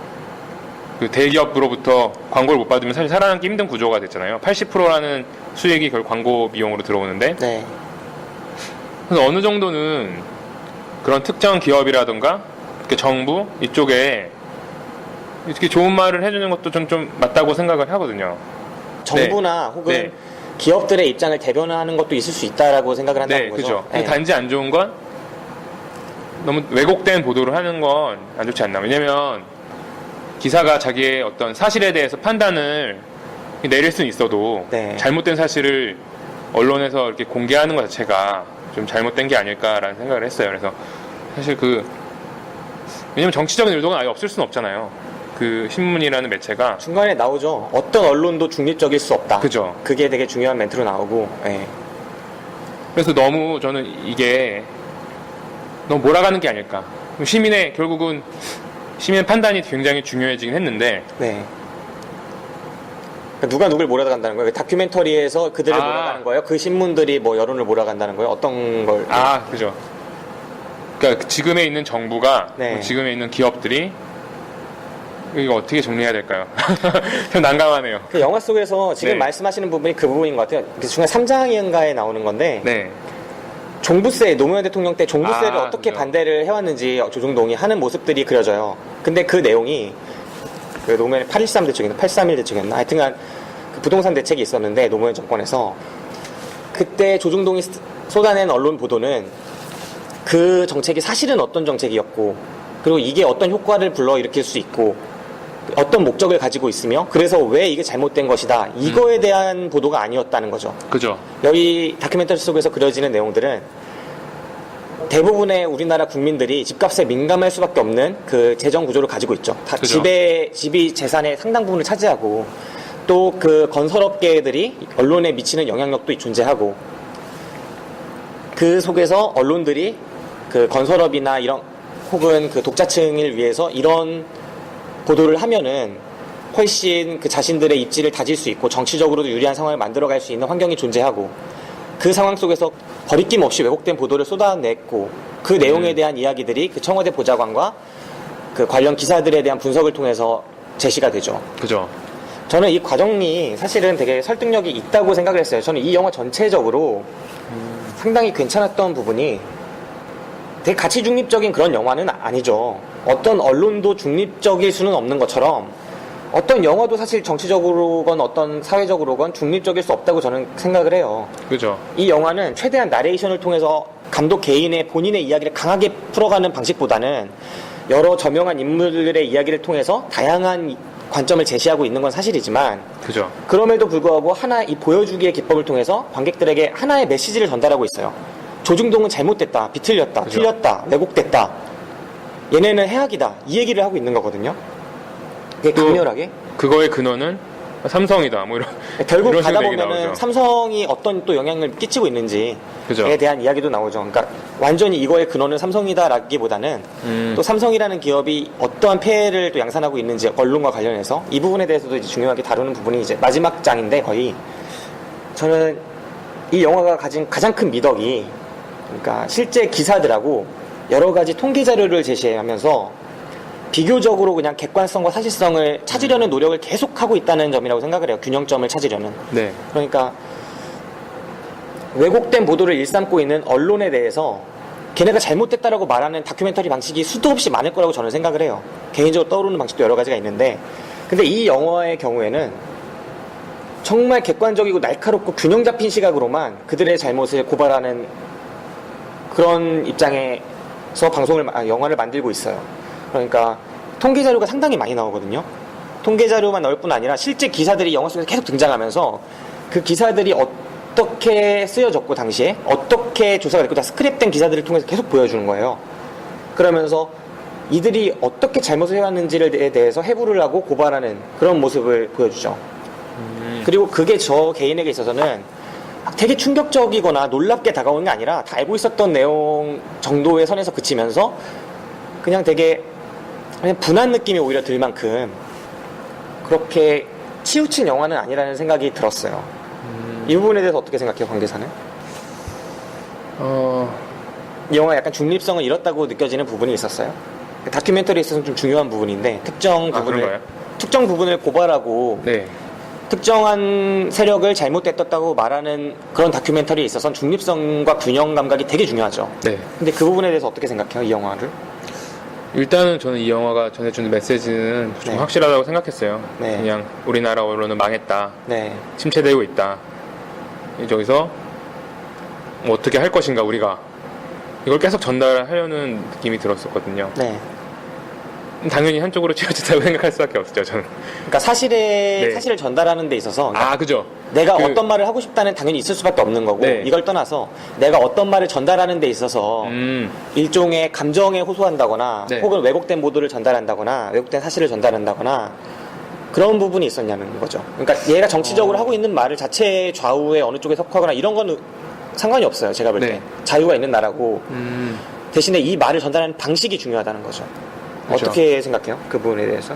그 대기업으로부터 광고를 못 받으면 사실 살아남기 힘든 구조가 됐잖아요. 80%라는 수익이 결국 광고 비용으로 들어오는데, 네. 그래서 어느 정도는 그런 특정 기업이라든가 정부 이쪽에 이렇게 좋은 말을 해주는 것도 좀 맞다고 생각을 하거든요. 정부나 혹은 네. 기업들의 입장을 대변하는 것도 있을 수 있다라고 생각을 한다는 네, 거죠. 그죠. 근데 단지 안 좋은 건 너무 왜곡된 보도를 하는 건 안 좋지 않나. 왜냐면 기사가 자기의 어떤 사실에 대해서 판단을 내릴 수는 있어도 네. 잘못된 사실을 언론에서 이렇게 공개하는 것 자체가 좀 잘못된 게 아닐까라는 생각을 했어요. 그래서 사실 왜냐면 정치적인 의도가 아예 없을 수는 없잖아요. 그 신문이라는 매체가. 중간에 나오죠. 어떤 언론도 중립적일 수 없다. 그죠. 그게 되게 중요한 멘트로 나오고. 예. 그래서 너무 저는 이게 너무 몰아가는 게 아닐까. 결국은 시민의 판단이 굉장히 중요해지긴 했는데. 네. 그러니까 누가 누굴 몰아간다는 거예요? 다큐멘터리에서 그들을 몰아가는 거예요? 그 신문들이 뭐 여론을 몰아간다는 거예요? 어떤 걸? 그죠. 그러니까 지금에 있는 정부가, 네. 지금에 있는 기업들이, 이거 어떻게 정리해야 될까요? 좀 난감하네요. 그 영화 속에서 지금 네. 말씀하시는 부분이 그 부분인 것 같아요. 그 중간 3장인가에 나오는 건데, 네. 종부세, 노무현 대통령 때 종부세를 어떻게 그죠. 반대를 해왔는지 조중동이 하는 모습들이 그려져요. 근데 그 내용이 그 노무현의 8.13 대책이나 8.31 대책이었나? 하여튼간 그 부동산 대책이 있었는데 노무현 정권에서 그때 조중동이 쏟아낸 언론 보도는 그 정책이 사실은 어떤 정책이었고, 그리고 이게 어떤 효과를 불러일으킬 수 있고 어떤 목적을 가지고 있으며 그래서 왜 이게 잘못된 것이다, 이거에 대한 보도가 아니었다는 거죠. 그죠. 여기 다큐멘터리 속에서 그려지는 내용들은 대부분의 우리나라 국민들이 집값에 민감할 수밖에 없는 그 재정 구조를 가지고 있죠. 그죠. 집이 재산의 상당 부분을 차지하고, 또 그 건설업계들이 언론에 미치는 영향력도 존재하고, 그 속에서 언론들이 그 건설업이나 이런 혹은 그 독자층을 위해서 이런 보도를 하면은 훨씬 그 자신들의 입지를 다질 수 있고 정치적으로도 유리한 상황을 만들어갈 수 있는 환경이 존재하고, 그 상황 속에서 거리낌 없이 왜곡된 보도를 쏟아냈고, 그 내용에 대한 이야기들이 그 청와대 보좌관과 그 관련 기사들에 대한 분석을 통해서 제시가 되죠. 그죠. 저는 이 과정이 사실은 되게 설득력이 있다고 생각을 했어요. 저는 이 영화 전체적으로 상당히 괜찮았던 부분이, 되게 가치 중립적인 그런 영화는 아니죠. 어떤 언론도 중립적일 수는 없는 것처럼 어떤 영화도 사실 정치적으로건 어떤 사회적으로건 중립적일 수 없다고 저는 생각을 해요. 그죠. 이 영화는 최대한 나레이션을 통해서 감독 개인의 본인의 이야기를 강하게 풀어가는 방식보다는 여러 저명한 인물들의 이야기를 통해서 다양한 관점을 제시하고 있는 건 사실이지만 그죠. 그럼에도 불구하고 하나 이 보여주기의 기법을 통해서 관객들에게 하나의 메시지를 전달하고 있어요. 조중동은 잘못됐다, 비틀렸다, 그죠. 틀렸다, 왜곡됐다. 얘네는 해악이다. 이 얘기를 하고 있는 거거든요. 되게 또 강렬하게. 그거의 근원은 삼성이다. 뭐 이런. 결국 이런 식으로 가다 얘기 보면은 나오죠. 삼성이 어떤 또 영향을 끼치고 있는지에 그죠. 대한 이야기도 나오죠. 그러니까 완전히 이거의 근원은 삼성이다라기보다는 또 삼성이라는 기업이 어떠한 폐해를 또 양산하고 있는지 언론과 관련해서 이 부분에 대해서도 이제 중요하게 다루는 부분이 이제 마지막 장인데 거의 저는 이 영화가 가진 가장 큰 미덕이 그러니까 실제 기사들하고 여러 가지 통계 자료를 제시하면서 비교적으로 그냥 객관성과 사실성을 찾으려는 노력을 계속하고 있다는 점이라고 생각을 해요. 균형점을 찾으려는. 네. 그러니까 왜곡된 보도를 일삼고 있는 언론에 대해서 걔네가 잘못됐다라고 말하는 다큐멘터리 방식이 수도 없이 많을 거라고 저는 생각을 해요. 개인적으로 떠오르는 방식도 여러 가지가 있는데 근데 이 영화의 경우에는 정말 객관적이고 날카롭고 균형 잡힌 시각으로만 그들의 잘못을 고발하는 그런 입장에서 영화를 만들고 있어요. 그러니까 통계 자료가 상당히 많이 나오거든요. 통계 자료만 나올 뿐 아니라 실제 기사들이 영화 속에서 계속 등장하면서 그 기사들이 어떻게 쓰여졌고 당시에 어떻게 조사가 됐고 다 스크랩된 기사들을 통해서 계속 보여주는 거예요. 그러면서 이들이 어떻게 잘못을 해왔는지에 대해서 해부를 하고 고발하는 그런 모습을 보여주죠. 그리고 그게 저 개인에게 있어서는 되게 충격적이거나 놀랍게 다가오는 게 아니라 다 알고 있었던 내용 정도의 선에서 그치면서 그냥 되게 그냥 분한 느낌이 오히려 들 만큼 그렇게 치우친 영화는 아니라는 생각이 들었어요. 이 부분에 대해서 어떻게 생각해요, 관계사는? 이 영화 약간 중립성을 잃었다고 느껴지는 부분이 있었어요. 다큐멘터리에 있어서는 좀 중요한 부분인데 특정 부분을 고발하고 네. 특정한 세력을 잘못됐다고 말하는 그런 다큐멘터리에 있어서는 중립성과 균형 감각이 되게 중요하죠. 네. 근데 그 부분에 대해서 어떻게 생각해요, 이 영화를? 일단은 저는 이 영화가 전해주는 메시지는 좀 네. 확실하다고 생각했어요. 네. 그냥 우리나라 언론은 망했다. 네, 침체되고 있다. 저기서 뭐 어떻게 할 것인가 우리가 이걸 계속 전달하려는 느낌이 들었었거든요. 네. 당연히 한쪽으로 치우쳤다고 생각할 수밖에 없었죠. 저는. 그러니까 네. 사실을 전달하는 데 있어서 그러니까 그죠. 내가 어떤 말을 하고 싶다는 당연히 있을 수밖에 없는 거고 네. 이걸 떠나서 내가 어떤 말을 전달하는 데 있어서 일종의 감정에 호소한다거나 네. 혹은 왜곡된 보도를 전달한다거나 왜곡된 사실을 전달한다거나 그런 부분이 있었냐는 거죠. 그러니까 얘가 정치적으로 하고 있는 말을 자체 좌우에 어느 쪽에 속하거나 이런 건 상관이 없어요. 제가 볼 때. 네. 자유가 있는 나라고 대신에 이 말을 전달하는 방식이 중요하다는 거죠. 그렇죠. 어떻게 생각해요? 그 부분에 대해서?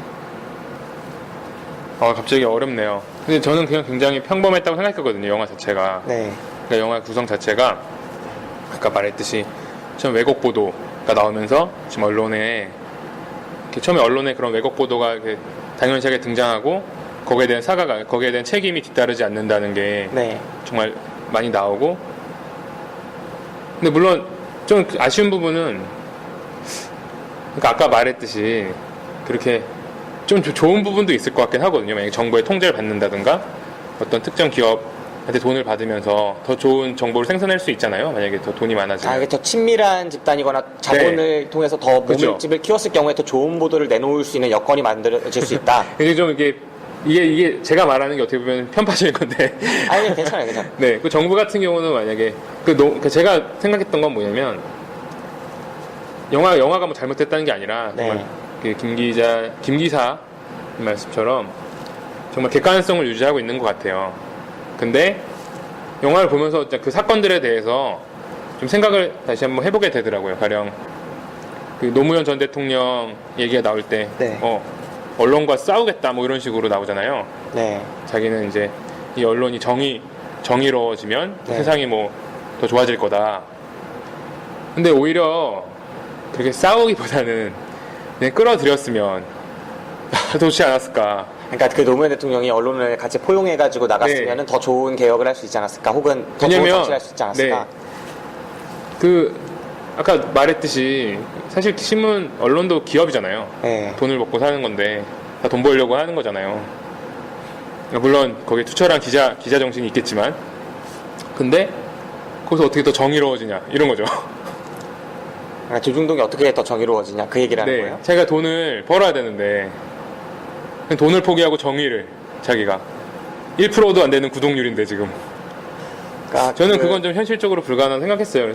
갑자기 어렵네요. 근데 저는 그냥 굉장히 평범했다고 생각했거든요. 영화 자체가. 네. 그러니까 영화 구성 자체가 아까 말했듯이 처음 왜곡 보도가 나오면서 지금 언론에 처음에 언론에 그런 왜곡 보도가 당연시하게 등장하고 거기에 대한 사과가 거기에 대한 책임이 뒤따르지 않는다는 게 네. 정말 많이 나오고 근데 물론 좀 아쉬운 부분은 그러니까 아까 말했듯이 그렇게 좀 좋은 부분도 있을 것 같긴 하거든요. 만약에 정부의 통제를 받는다든가 어떤 특정 기업한테 돈을 받으면서 더 좋은 정보를 생산할 수 있잖아요. 만약에 더 돈이 많아지면. 이게 더 친밀한 집단이거나 자본을 통해서 더 그렇죠. 몸집을 키웠을 경우에 더 좋은 보도를 내놓을 수 있는 여건이 만들어질 수 있다. 이게 좀 이게 제가 말하는 게 어떻게 보면 편파적인 건데. 아니, 괜찮아요, 괜찮아요. 네, 그 정부 같은 경우는 만약에 제가 생각했던 건 뭐냐면 영화가 뭐 잘못됐다는 게 아니라 정말 네. 김기사 말씀처럼 정말 객관성을 유지하고 있는 것 같아요. 근데 영화를 보면서 그 사건들에 대해서 좀 생각을 다시 한번 해보게 되더라고요. 가령 그 노무현 전 대통령 얘기가 나올 때 네. 언론과 싸우겠다 뭐 이런 식으로 나오잖아요. 네. 자기는 이제 이 언론이 정의로워지면 네. 세상이 뭐 더 좋아질 거다. 근데 오히려 그렇게 싸우기보다는 그냥 끌어들였으면 더 좋지 않았을까. 그러니까 그 노무현 대통령이 언론을 같이 포용해가지고 나갔으면 네. 더 좋은 개혁을 할 수 있지 않았을까? 혹은 더 좋은 정치를 할 수 있지 않았을까? 네. 아까 말했듯이 사실 신문 언론도 기업이잖아요. 네. 돈을 먹고 사는 건데 다 돈 벌려고 하는 거잖아요. 물론 거기에 투철한 기자 정신이 있겠지만, 근데 거기서 어떻게 더 정의로워지냐 이런 거죠. 아, 조중동이 어떻게 더 정의로워지냐 그 얘기를 하는 거예요? 자기가 돈을 벌어야 되는데 그냥 돈을 포기하고 정의를 자기가 1%도 안 되는 구독률인데 지금. 그러니까 저는 그건 좀 현실적으로 불가능하다고 생각했어요.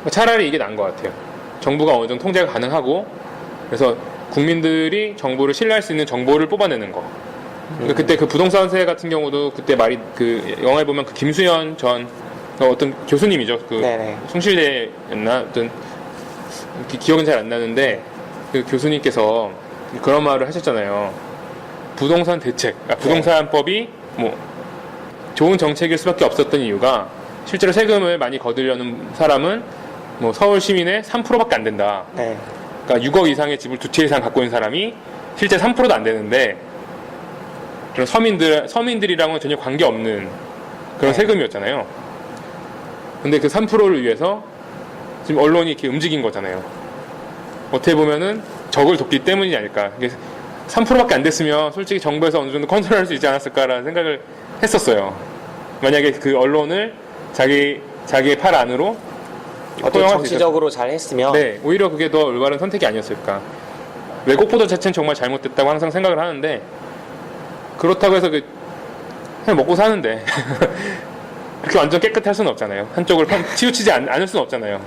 차라리 이게 나은 것 같아요. 정부가 어느 정도 통제가 가능하고, 그래서 국민들이 정부를 신뢰할 수 있는 정보를 뽑아내는 거. 그러니까 그때 그 부동산세 같은 경우도 그때 말이 그 영화에 보면 그 김수현 전 어떤 교수님이죠. 그 네네. 숭실대였나 어떤 기억은 잘 안 나는데 그 교수님께서 그런 말을 하셨잖아요. 부동산 대책, 부동산법이 뭐 좋은 정책일 수밖에 없었던 이유가 실제로 세금을 많이 거두려는 사람은 뭐 서울 시민의 3%밖에 안 된다. 네. 그러니까 6억 이상의 집을 2채 이상 갖고 있는 사람이 실제 3%도 안 되는데, 그런 서민들이랑은 전혀 관계 없는 그런 네. 세금이었잖아요. 근데 그 3%를 위해서 지금 언론이 이렇게 움직인 거잖아요. 어떻게 보면은 적을 돕기 때문이지 않을까. 3%밖에 안 됐으면 솔직히 정부에서 어느 정도 컨트롤할 수 있지 않았을까라는 생각을 했었어요. 만약에 그 언론을 자기의 팔 안으로 어떤 정치적으로 잘 했으면 네, 오히려 그게 더 올바른 선택이 아니었을까. 왜곡 보도 자체는 정말 잘못됐다고 항상 생각을 하는데, 그렇다고 해서 그냥 먹고 사는데 그렇게 완전 깨끗할 수는 없잖아요. 한쪽을 치우치지 않을 수는 없잖아요.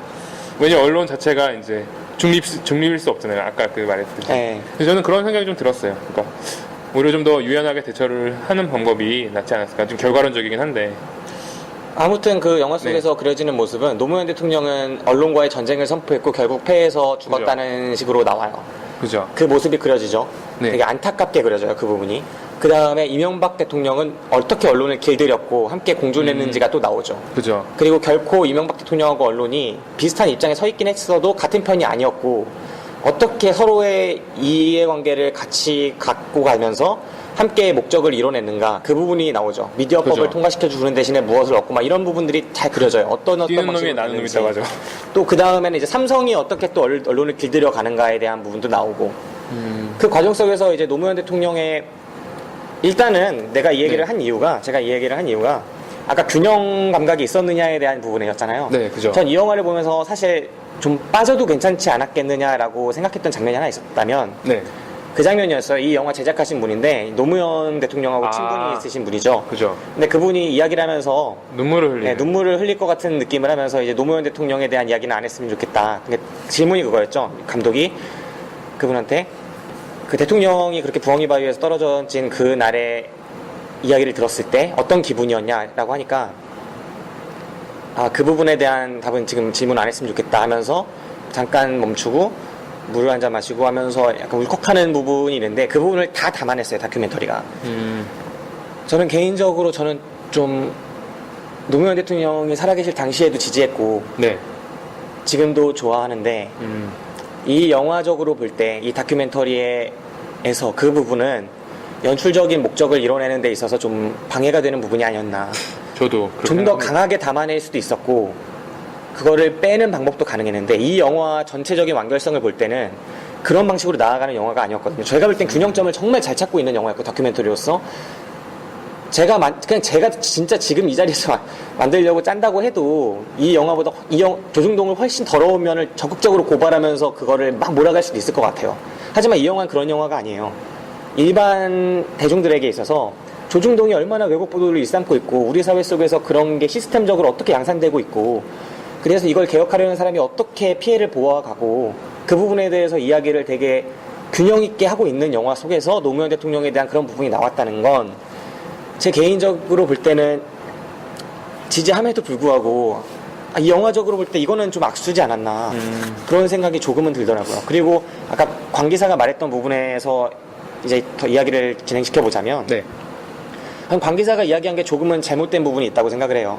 왜냐면 언론 자체가 이제 중립일 수 없잖아요. 아까 그 말했듯이. 네. 그래서 저는 그런 생각이 좀 들었어요. 그러니까 오히려 좀 더 유연하게 대처를 하는 방법이 낫지 않았을까. 좀 결과론적이긴 한데. 아무튼 그 영화 속에서 그려지는 모습은 노무현 대통령은 언론과의 전쟁을 선포했고 결국 패해서 죽었다는 식으로 나와요. 그죠. 그 모습이 그려지죠. 네. 되게 안타깝게 그려져요, 그 부분이. 그 다음에 이명박 대통령은 어떻게 언론을 길들였고 함께 공조를 냈는지가 또 나오죠. 그죠. 그리고 결코 이명박 대통령하고 언론이 비슷한 입장에 서 있긴 했어도 같은 편이 아니었고, 어떻게 서로의 이해관계를 같이 갖고 가면서 함께 목적을 이뤄냈는가, 그 부분이 나오죠. 미디어법을 그죠. 통과시켜주는 대신에 무엇을 얻고 막 이런 부분들이 잘 그려져요. 어떤 뛰는 놈이 방식으로 나는 놈이 갔는지. 있다고 하죠. 또 그 다음에는 이제 삼성이 어떻게 또 언론을 길들여 가는가에 대한 부분도 나오고, 그 과정 속에서 이제 노무현 대통령의 일단은 제가 이 얘기를 한 이유가 아까 균형 감각이 있었느냐에 대한 부분이었잖아요. 네, 그죠. 전 이 영화를 보면서 사실 좀 빠져도 괜찮지 않았겠느냐라고 생각했던 장면이 하나 있었다면 네. 그 장면이었어요. 이 영화 제작하신 분인데 노무현 대통령하고 친분이 있으신 분이죠. 그죠. 근데 그분이 이야기를 하면서 눈물을 흘리는. 네, 눈물을 흘릴 것 같은 느낌을 하면서 이제 노무현 대통령에 대한 이야기는 안 했으면 좋겠다. 근데 질문이 그거였죠. 감독이 그분한테 그 대통령이 그렇게 부엉이 바위에서 떨어진 그 날의 이야기를 들었을 때 어떤 기분이었냐라고 하니까, 그 부분에 대한 답은 지금 질문 안 했으면 좋겠다 하면서 잠깐 멈추고 물을 한 잔 마시고 하면서 약간 울컥하는 부분이 있는데, 그 부분을 다 담아냈어요, 다큐멘터리가. 저는 개인적으로 좀 노무현 대통령이 살아계실 당시에도 지지했고 네. 지금도 좋아하는데, 이 영화적으로 볼 때 이 다큐멘터리에서 그 부분은 연출적인 목적을 이뤄내는 데 있어서 좀 방해가 되는 부분이 아니었나. 저도 좀 더 강하게 담아낼 수도 있었고 그거를 빼는 방법도 가능했는데, 이 영화 전체적인 완결성을 볼 때는 그런 방식으로 나아가는 영화가 아니었거든요. 저희가 볼 땐 균형점을 정말 잘 찾고 있는 영화였고, 다큐멘터리로서 그냥 제가 진짜 지금 이 자리에서 만들려고 짠다고 해도 이 영화보다 조중동을 훨씬 더러운 면을 적극적으로 고발하면서 그거를 막 몰아갈 수도 있을 것 같아요. 하지만 이 영화는 그런 영화가 아니에요. 일반 대중들에게 있어서 조중동이 얼마나 왜곡 보도를 일삼고 있고, 우리 사회 속에서 그런 게 시스템적으로 어떻게 양산되고 있고, 그래서 이걸 개혁하려는 사람이 어떻게 피해를 보아가고, 그 부분에 대해서 이야기를 되게 균형 있게 하고 있는 영화 속에서 노무현 대통령에 대한 그런 부분이 나왔다는 건 제 개인적으로 볼 때는 지지함에도 불구하고 이 영화적으로 볼 때 이거는 좀 악수지 않았나, 그런 생각이 조금은 들더라고요. 그리고 아까 관계사가 말했던 부분에서 이제 더 이야기를 진행시켜 보자면, 네. 관계사가 이야기한 게 조금은 잘못된 부분이 있다고 생각을 해요.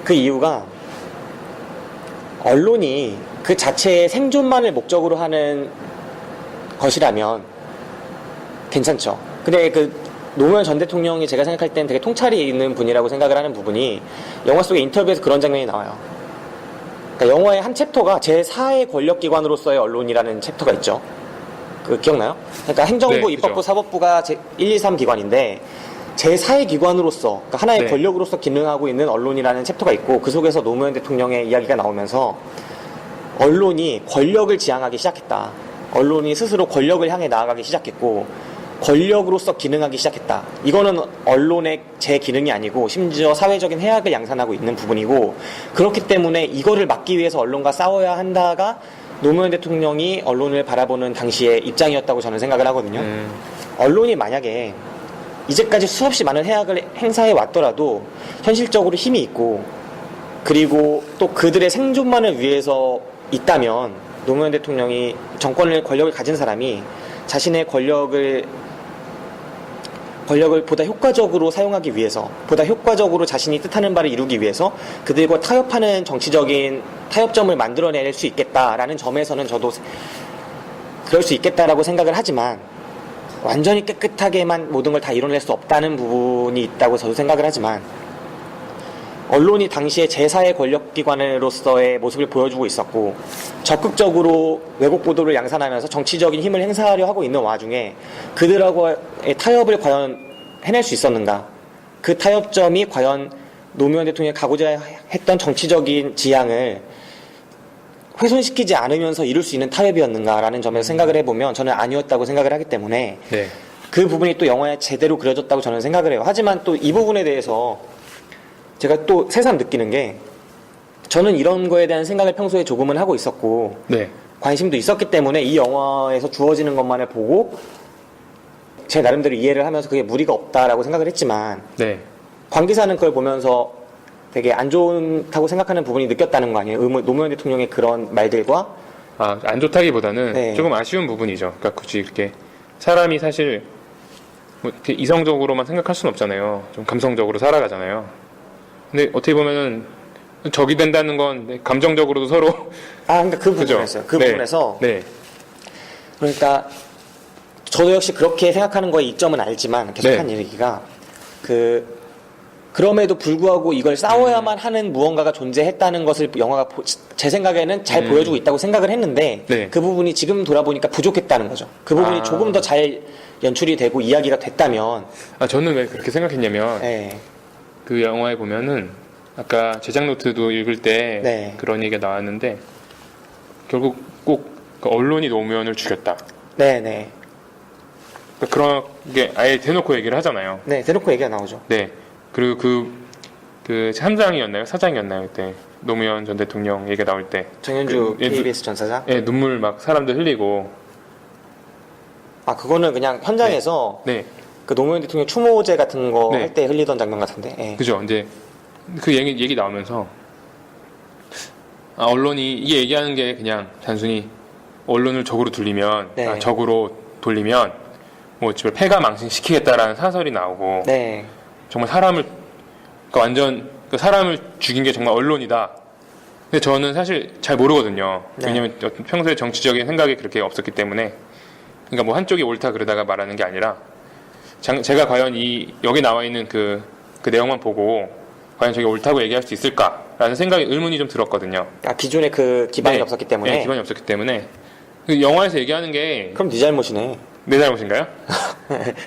그 이유가 언론이 그 자체의 생존만을 목적으로 하는 것이라면 괜찮죠. 근데 그 노무현 전 대통령이 제가 생각할 땐 되게 통찰이 있는 분이라고 생각을 하는 부분이, 영화 속의 인터뷰에서 그런 장면이 나와요. 그러니까 영화의 한 챕터가 제4의 권력기관으로서의 언론이라는 챕터가 있죠. 그 기억나요? 그러니까 행정부, 네, 입법부, 그죠. 사법부가 제 1, 2, 3 기관인데 제4의 기관으로서 그러니까 하나의 네. 권력으로서 기능하고 있는 언론이라는 챕터가 있고 그 속에서 노무현 대통령의 이야기가 나오면서 언론이 권력을 지향하기 시작했다. 언론이 스스로 권력을 향해 나아가기 시작했고 권력으로서 기능하기 시작했다. 이거는 언론의 제 기능이 아니고 심지어 사회적인 해악을 양산하고 있는 부분이고 그렇기 때문에 이거를 막기 위해서 언론과 싸워야 한다가 노무현 대통령이 언론을 바라보는 당시의 입장이었다고 저는 생각을 하거든요. 언론이 만약에 이제까지 수없이 많은 해악을 행사해 왔더라도 현실적으로 힘이 있고 그리고 또 그들의 생존만을 위해서 있다면 노무현 대통령이 권력을 가진 사람이 자신의 권력을 보다 효과적으로 사용하기 위해서 보다 효과적으로 자신이 뜻하는 바를 이루기 위해서 그들과 타협하는 정치적인 타협점을 만들어낼 수 있겠다라는 점에서는 저도 그럴 수 있겠다라고 생각을 하지만 완전히 깨끗하게만 모든 걸 다 이뤄낼 수 없다는 부분이 있다고 저도 생각을 하지만 언론이 당시에 제4의 권력기관으로서의 모습을 보여주고 있었고 적극적으로 왜곡 보도를 양산하면서 정치적인 힘을 행사하려 하고 있는 와중에 그들하고의 타협을 과연 해낼 수 있었는가? 그 타협점이 과연 노무현 대통령이 가고자 했던 정치적인 지향을 훼손시키지 않으면서 이룰 수 있는 타협이었는가라는 점에서 생각을 해보면 저는 아니었다고 생각을 하기 때문에 네. 그 부분이 또 영화에 제대로 그려졌다고 저는 생각을 해요. 하지만 또 이 부분에 대해서 제가 또 새삼 느끼는 게 저는 이런 거에 대한 생각을 평소에 조금은 하고 있었고 네. 관심도 있었기 때문에 이 영화에서 주어지는 것만을 보고 제 나름대로 이해를 하면서 그게 무리가 없다라고 생각을 했지만 네. 관계사는 그걸 보면서 되게 안 좋다고 생각하는 부분이 느꼈다는 거 아니에요? 노무현 대통령의 그런 말들과 안 좋다기보다는 네. 조금 아쉬운 부분이죠. 그러니까 굳이 이렇게 사람이 사실 뭐 이렇게 이성적으로만 생각할 수는 없잖아요. 좀 감성적으로 살아가잖아요. 근데 어떻게 보면은 적이 된다는 건 감정적으로도 서로 그러니까 그 그죠? 부분에서요. 그 네. 부분에서 네. 그러니까 저도 역시 그렇게 생각하는 거에 이점은 알지만 계속한 네. 얘기가 그럼에도 불구하고 이걸 싸워야만 하는 무언가가 존재했다는 것을 영화가 제 생각에는 잘 보여주고 있다고 생각을 했는데 네. 그 부분이 지금 돌아보니까 부족했다는 거죠. 그 부분이 조금 더 잘 연출이 되고 이야기가 됐다면 저는 왜 그렇게 생각했냐면 네. 그 영화에 보면은 아까 제작 노트도 읽을 때 네. 그런 얘기가 나왔는데 결국 꼭그 언론이 노무현을 죽였다. 네네. 그러니까 그런 게 아예 대놓고 얘기를 하잖아요. 네, 대놓고 얘기가 나오죠. 네. 그리고 그 3장이었나요? 4장이었나요? 그때 노무현 전 대통령 얘기가 나올 때 정현주 예, KBS 전사장? 예, 눈물 막 사람들 흘리고 그거는 그냥 현장에서 네. 그 노무현 대통령 추모제 같은 거 네. 할 때 흘리던 장면 같은데. 예. 그죠? 이제 그 얘기 나오면서 언론이 이게 얘기하는 게 그냥 단순히 언론을 적으로 돌리면 네. 적으로 돌리면 뭐 집을 패가 망신시키겠다라는 사설이 나오고 네. 정말 사람을 그러니까 완전 사람을 죽인 게 정말 언론이다. 근데 저는 사실 잘 모르거든요. 네. 왜냐면 평소에 정치적인 생각이 그렇게 없었기 때문에 그러니까 뭐 한쪽이 옳다 그러다가 말하는 게 아니라 제가 과연 여기 나와 있는 그 내용만 보고 과연 저게 옳다고 얘기할 수 있을까라는 생각이 의문이 좀 들었거든요. 기존에 그 기반이 네. 없었기 때문에. 네, 기반이 없었기 때문에 그 영화에서 얘기하는 게 그럼 네 잘못이네. 내 잘못인가요?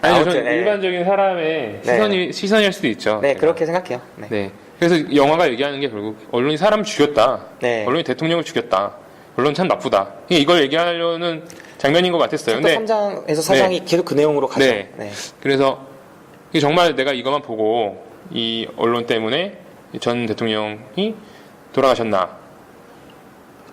아니, 아무튼, 저는 네. 일반적인 사람의 시선일 수도 있죠. 네, 제가. 그렇게 생각해요. 네. 네. 그래서 영화가 얘기하는 게 결국 언론이 사람 죽였다. 네. 언론이 대통령을 죽였다. 언론 참 나쁘다. 이걸 얘기하려는 장면인 것 같았어요. 또 근데 3장에서 4장이 계속 그 내용으로 가죠. 네. 그래서 이게 정말 내가 이것만 보고 이 언론 때문에 전 대통령이 돌아가셨나.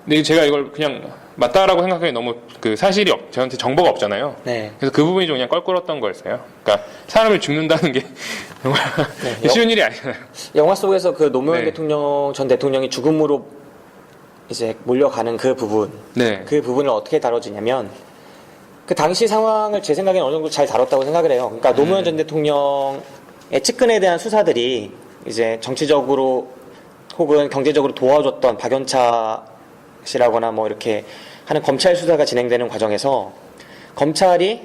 근데 제가 이걸 그냥 맞다라고 생각하기 너무 그 사실이 저한테 정보가 없잖아요. 네. 그래서 그 부분이 좀 그냥 껄끄럽던 거였어요. 그러니까 사람을 죽는다는 게 정말 네. 쉬운 일이 아니잖아요. 영화 속에서 그 노무현 네. 전 대통령이 죽음으로 이제 몰려가는 그 부분, 네. 그 부분을 어떻게 다뤄지냐면 그 당시 상황을 제 생각에는 어느 정도 잘 다뤘다고 생각을 해요. 그러니까 노무현 전 대통령의 측근에 대한 수사들이 이제 정치적으로 혹은 경제적으로 도와줬던 박연차 씨라거나 뭐 이렇게 하는 검찰 수사가 진행되는 과정에서 검찰이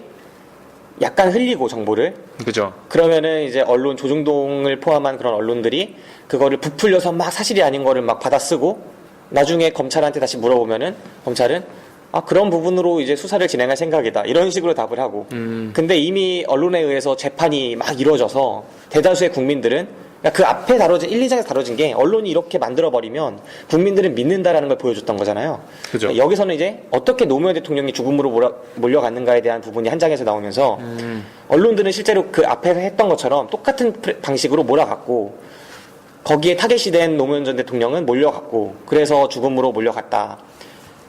약간 흘리고 정보를 그죠. 그러면은 이제 언론 조중동을 포함한 그런 언론들이 그거를 부풀려서 막 사실이 아닌 거를 막 받아쓰고 나중에 검찰한테 다시 물어보면은 검찰은 그런 부분으로 이제 수사를 진행할 생각이다. 이런 식으로 답을 하고. 근데 이미 언론에 의해서 재판이 막 이루어져서 대다수의 국민들은 그러니까 그 앞에 다뤄진 1, 2장에서 다뤄진 게 언론이 이렇게 만들어버리면 국민들은 믿는다라는 걸 보여줬던 거잖아요. 그죠. 그러니까 여기서는 이제 어떻게 노무현 대통령이 죽음으로 몰려갔는가에 대한 부분이 한 장에서 나오면서 언론들은 실제로 그 앞에서 했던 것처럼 똑같은 방식으로 몰아갔고 거기에 타겟이 된 노무현 전 대통령은 몰려갔고 그래서 죽음으로 몰려갔다.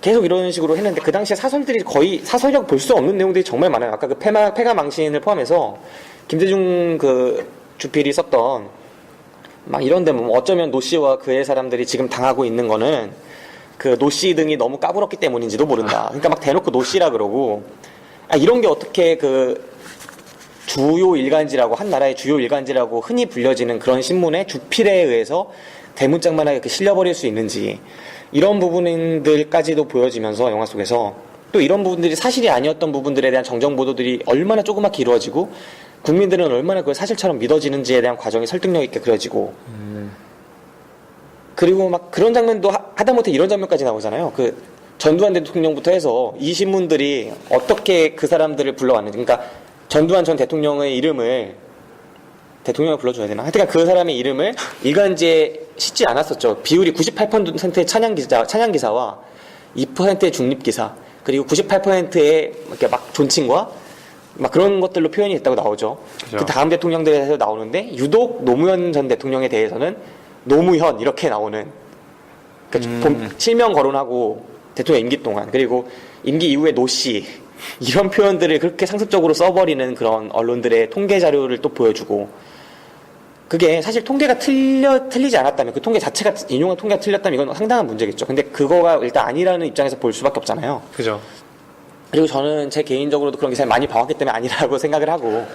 계속 이런 식으로 했는데 그 당시에 사설들이 거의 사설이라고 볼 수 없는 내용들이 정말 많아요. 아까 그 폐가망신을 포함해서 김대중 그 주필이 썼던 막 이런데 뭐 어쩌면 노 씨와 그의 사람들이 지금 당하고 있는 거는 그 노 씨 등이 너무 까불었기 때문인지도 모른다. 그러니까 막 대놓고 노 씨라 그러고 이런 게 어떻게 그 주요 일간지라고 한 나라의 주요 일간지라고 흔히 불려지는 그런 신문의 주필에 의해서 대문짝만하게 이렇게 실려버릴 수 있는지 이런 부분들까지도 보여지면서 영화 속에서 또 이런 부분들이 사실이 아니었던 부분들에 대한 정정 보도들이 얼마나 조그맣게 이루어지고 국민들은 얼마나 그걸 사실처럼 믿어지는지에 대한 과정이 설득력 있게 그려지고 그리고 막 그런 장면도 하다못해 이런 장면까지 나오잖아요. 그 전두환 대통령부터 해서 이 신문들이 어떻게 그 사람들을 불러왔는지 그러니까 전두환 전 대통령의 이름을 대통령을 불러줘야 되나? 하여튼 그 사람의 이름을 일간지에 싣지 않았었죠. 비율이 98%의 찬양 기사와 2%의 중립 기사 그리고 98%의 이렇게 막 존칭과 막 그런 것들로 표현이 됐다고 나오죠. 그죠. 그 다음 대통령들에 대해서 나오는데 유독 노무현 전 대통령에 대해서는 노무현 이렇게 나오는 그러니까 실명 거론하고 대통령 임기 동안 그리고 임기 이후에 노씨 이런 표현들을 그렇게 상습적으로 써버리는 그런 언론들의 통계 자료를 또 보여주고 그게 사실 통계가 틀리지 않았다면 그 통계 자체가 인용한 통계가 틀렸다면 이건 상당한 문제겠죠. 근데 그거가 일단 아니라는 입장에서 볼 수밖에 없잖아요. 그죠. 그리고 저는 제 개인적으로도 그런 기사를 많이 봐왔기 때문에 아니라고 생각을 하고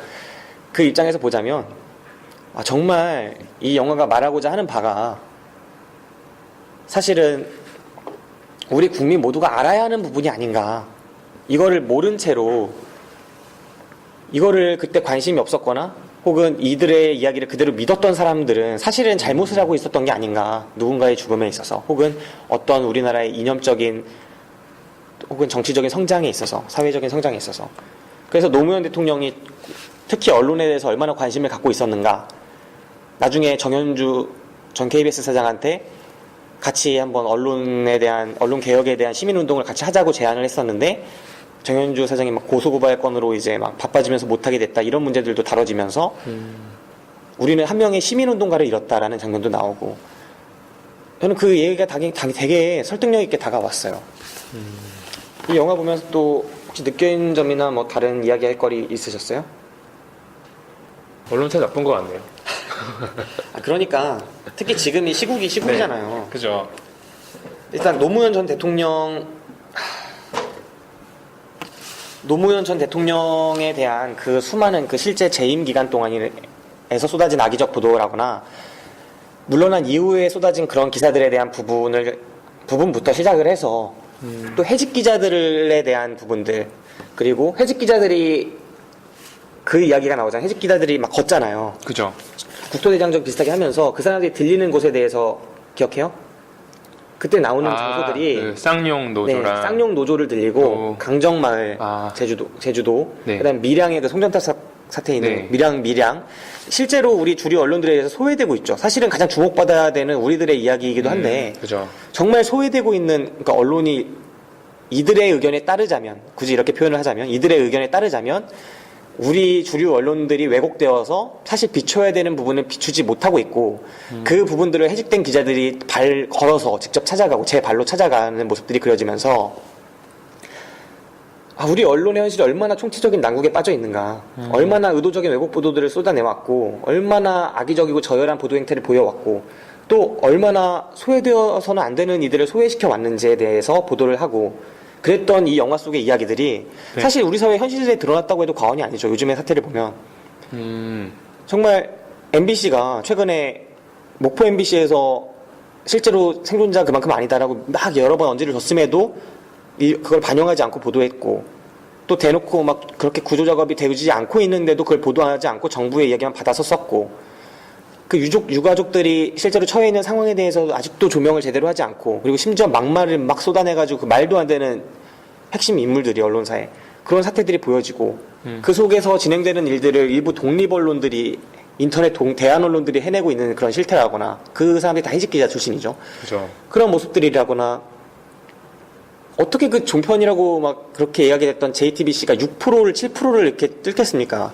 그 입장에서 보자면 정말 이 영화가 말하고자 하는 바가 사실은 우리 국민 모두가 알아야 하는 부분이 아닌가. 이거를 모른 채로 이거를 그때 관심이 없었거나 혹은 이들의 이야기를 그대로 믿었던 사람들은 사실은 잘못을 하고 있었던 게 아닌가. 누군가의 죽음에 있어서 혹은 어떤 우리나라의 이념적인 혹은 정치적인 성장에 있어서 사회적인 성장에 있어서 그래서 노무현 대통령이 특히 언론에 대해서 얼마나 관심을 갖고 있었는가. 나중에 정현주 전 KBS 사장한테 같이 한번 언론 개혁에 대한 시민운동을 같이 하자고 제안을 했었는데 정현주 사장이 막 고소고발 건으로 이제 막 바빠지면서 못하게 됐다 이런 문제들도 다뤄지면서 우리는 한 명의 시민운동가를 잃었다라는 장면도 나오고 저는 그 얘기가 되게 설득력 있게 다가왔어요. 이 영화 보면서 또 혹시 느낀 점이나 뭐 다른 이야기 할 거리 있으셨어요? 언론사 나쁜 것 같네요. 그러니까 특히 지금 이 시국이잖아요. 네. 그죠. 일단 노무현 전 대통령에 대한 그 수많은 그 실제 재임 기간 동안에서 쏟아진 악의적 보도라거나 물러난 이후에 쏟아진 그런 기사들에 대한 부분부터 시작을 해서 또 해직 기자들에 대한 부분들 그리고 해직 기자들이 그 이야기가 나오잖아요. 해직 기자들이 막 걷잖아요. 그죠. 국토대장정 비슷하게 하면서 그 사람들이 들리는 곳에 대해서 기억해요? 그때 나오는 장소들이 그 쌍용 노조랑 네, 쌍용 노조를 들리고 강정마을 제주도 네. 그다음 밀양의 그 송전탑 사태 있는 네. 밀양 실제로 우리 주류 언론들에 의해서 소외되고 있죠. 사실은 가장 주목받아야 되는 우리들의 이야기이기도 한데 그죠. 정말 소외되고 있는 그러니까 언론이 이들의 의견에 따르자면 굳이 이렇게 표현을 하자면 이들의 의견에 따르자면 우리 주류 언론들이 왜곡되어서 사실 비춰야 되는 부분은 비추지 못하고 있고 그 부분들을 해직된 기자들이 발 걸어서 직접 찾아가고 제 발로 찾아가는 모습들이 그려지면서 우리 언론의 현실이 얼마나 총체적인 난국에 빠져 있는가 얼마나 의도적인 왜곡 보도들을 쏟아내왔고 얼마나 악의적이고 저열한 보도 행태를 보여왔고 또 얼마나 소외되어서는 안 되는 이들을 소외시켜 왔는지에 대해서 보도를 하고 그랬던 이 영화 속의 이야기들이 네. 사실 우리 사회 현실에 드러났다고 해도 과언이 아니죠. 요즘의 사태를 보면 정말 MBC가 최근에 목포 MBC에서 실제로 생존자 그만큼 아니다라고 막 여러 번 언지를 줬음에도 그걸 반영하지 않고 보도했고 또 대놓고 막 그렇게 구조작업이 되지 않고 있는데도 그걸 보도하지 않고 정부의 이야기만 받아서 썼고 그 유가족들이 실제로 처해 있는 상황에 대해서 아직도 조명을 제대로 하지 않고 그리고 심지어 막말을 막 쏟아내가지고 그 말도 안 되는 핵심 인물들이 언론사에 그런 사태들이 보여지고 그 속에서 진행되는 일들을 일부 독립 언론들이 인터넷 대한 언론들이 해내고 있는 그런 실태라거나 그 사람들이 다 해직 기자 출신이죠. 그죠. 그런 모습들이라거나 어떻게 그 종편이라고 막 그렇게 이야기했던 JTBC가 6%를 7%를 이렇게 뚫겠습니까?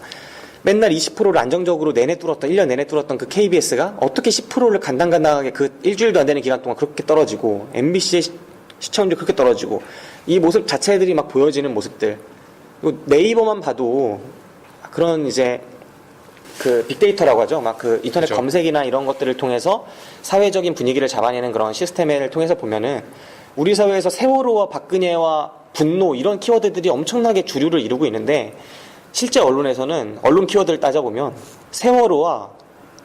맨날 20%를 안정적으로 1년 내내 뚫었던 그 KBS가 어떻게 10%를 간당간당하게 그 일주일도 안 되는 기간 동안 그렇게 떨어지고 MBC의 시청률이 그렇게 떨어지고 이 모습 자체들이 막 보여지는 모습들. 그리고 네이버만 봐도 그런 이제 그 빅데이터라고 하죠. 막 그 인터넷 그렇죠. 검색이나 이런 것들을 통해서 사회적인 분위기를 잡아내는 그런 시스템을 통해서 보면은 우리 사회에서 세월호와 박근혜와 분노 이런 키워드들이 엄청나게 주류를 이루고 있는데 실제 언론에서는 언론 키워드를 따져보면 세월호와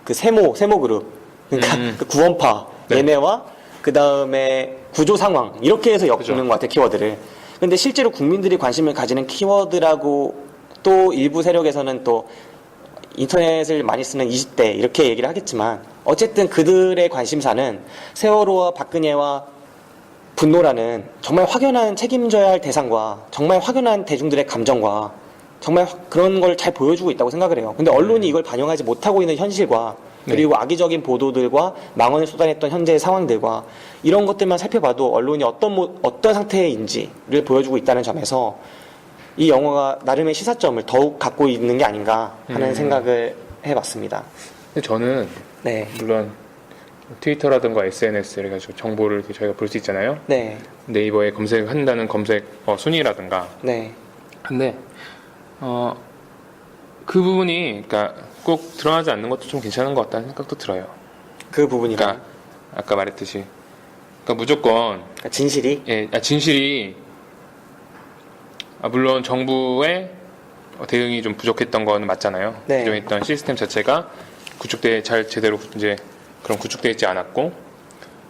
그 세모 그러니까 그 구원파 네. 얘네와 그 다음에 구조 상황 이렇게 해서 엮는 그죠. 것 같아요 키워드를. 근데 실제로 국민들이 관심을 가지는 키워드라고 또 일부 세력에서는 또 인터넷을 많이 쓰는 20대 이렇게 얘기를 하겠지만 어쨌든 그들의 관심사는 세월호와 박근혜와 분노라는 정말 확연한 책임져야 할 대상과 정말 확연한 대중들의 감정과 정말 그런 걸 잘 보여주고 있다고 생각을 해요. 근데 언론이 이걸 반영하지 못하고 있는 현실과 그리고 악의적인 보도들과 망언을 쏟아냈던 현재의 상황들과 이런 것들만 살펴봐도 언론이 어떤 상태인지를 보여주고 있다는 점에서 이 영화가 나름의 시사점을 더욱 갖고 있는 게 아닌가 하는 생각을 해봤습니다. 근데 저는 네. 물론 트위터라든가 SNS를 가지고 정보를 이렇게 저희가 볼 수 있잖아요. 네. 네이버에 검색한다는 검색 순위라든가. 네. 근데 그 부분이 그러니까 꼭 드러나지 않는 것도 좀 괜찮은 것 같다는 생각도 들어요. 그 부분이라. 그러니까 아까 말했듯이 그러니까 무조건 진실이. 진실이 물론 정부의 대응이 좀 부족했던 건 맞잖아요. 네. 기존에 있던 시스템 자체가 제대로 이제 그런 구축되어 있지 않았고,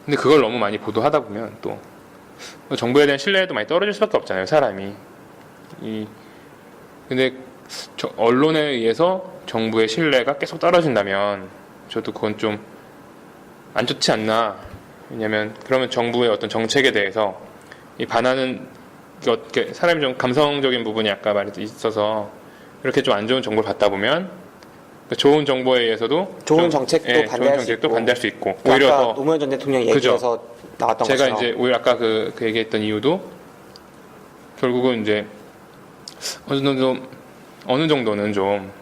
근데 그걸 너무 많이 보도하다 보면 또 정부에 대한 신뢰도 많이 떨어질 수밖에 없잖아요, 사람이. 근데 언론에 의해서 정부의 신뢰가 계속 떨어진다면 저도 그건 좀 안 좋지 않나. 왜냐면 그러면 정부의 어떤 정책에 대해서 이 반하는 사람이 좀 감성적인 부분이 아까 말했듯이 있어서 이렇게 좀 안 좋은 정보를 받다 보면 좋은 정보에 의해서도 좋은 정책도 반대할 수 있고 그 오히려 아까 더 노무현 전 대통령 얘기에서 나왔던 제가 것처럼 이제 오히려 아까 그 얘기했던 이유도 결국은 이제 어느 정도는 좀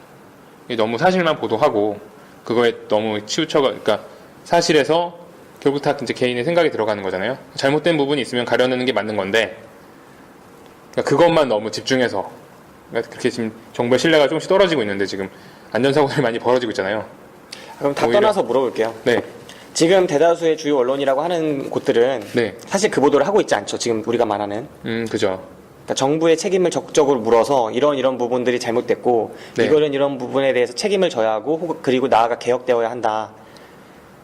너무 사실만 보도하고 그거에 너무 그러니까 사실에서 결국 다 이제 개인의 생각이 들어가는 거잖아요. 잘못된 부분이 있으면 가려내는 게 맞는 건데 그러니까 그것만 너무 집중해서 그러니까 그렇게 지금 정부의 신뢰가 조금씩 떨어지고 있는데 지금 안전사고들이 많이 벌어지고 있잖아요. 그럼 다 오히려. 떠나서 물어볼게요. 네. 지금 대다수의 주요 언론이라고 하는 곳들은 네. 사실 그 보도를 하고 있지 않죠. 지금 우리가 말하는. 그죠. 그러니까 정부의 책임을 적극적으로 물어서 이런 부분들이 잘못됐고 네. 이런 부분에 대해서 책임을 져야 하고 그리고 나아가 개혁되어야 한다.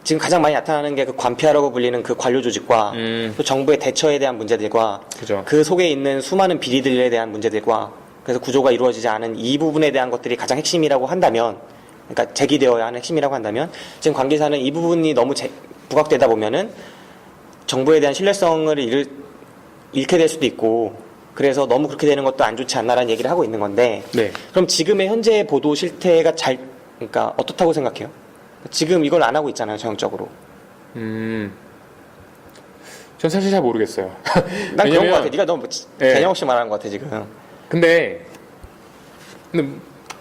지금 가장 많이 나타나는 게 그 관피아라고 불리는 그 관료 조직과 또 정부의 대처에 대한 문제들과 그죠. 그 속에 있는 수많은 비리들에 대한 문제들과 그래서 구조가 이루어지지 않은 이 부분에 대한 것들이 가장 핵심이라고 한다면 그러니까 제기되어야 하는 핵심이라고 한다면 지금 관계사는 이 부분이 너무 부각되다 보면은 정부에 대한 신뢰성을 잃게 될 수도 있고 그래서 너무 그렇게 되는 것도 안 좋지 않나라는 얘기를 하고 있는 건데 네. 그럼 지금의 현재 보도 실태가 그러니까 어떻다고 생각해요? 지금 이걸 안 하고 있잖아요, 전형적으로. 전 사실 잘 모르겠어요. 난 그런 왜냐면- 것 같아. 네가 너무 네. 개념 없이 말하는 것 같아, 지금. 근데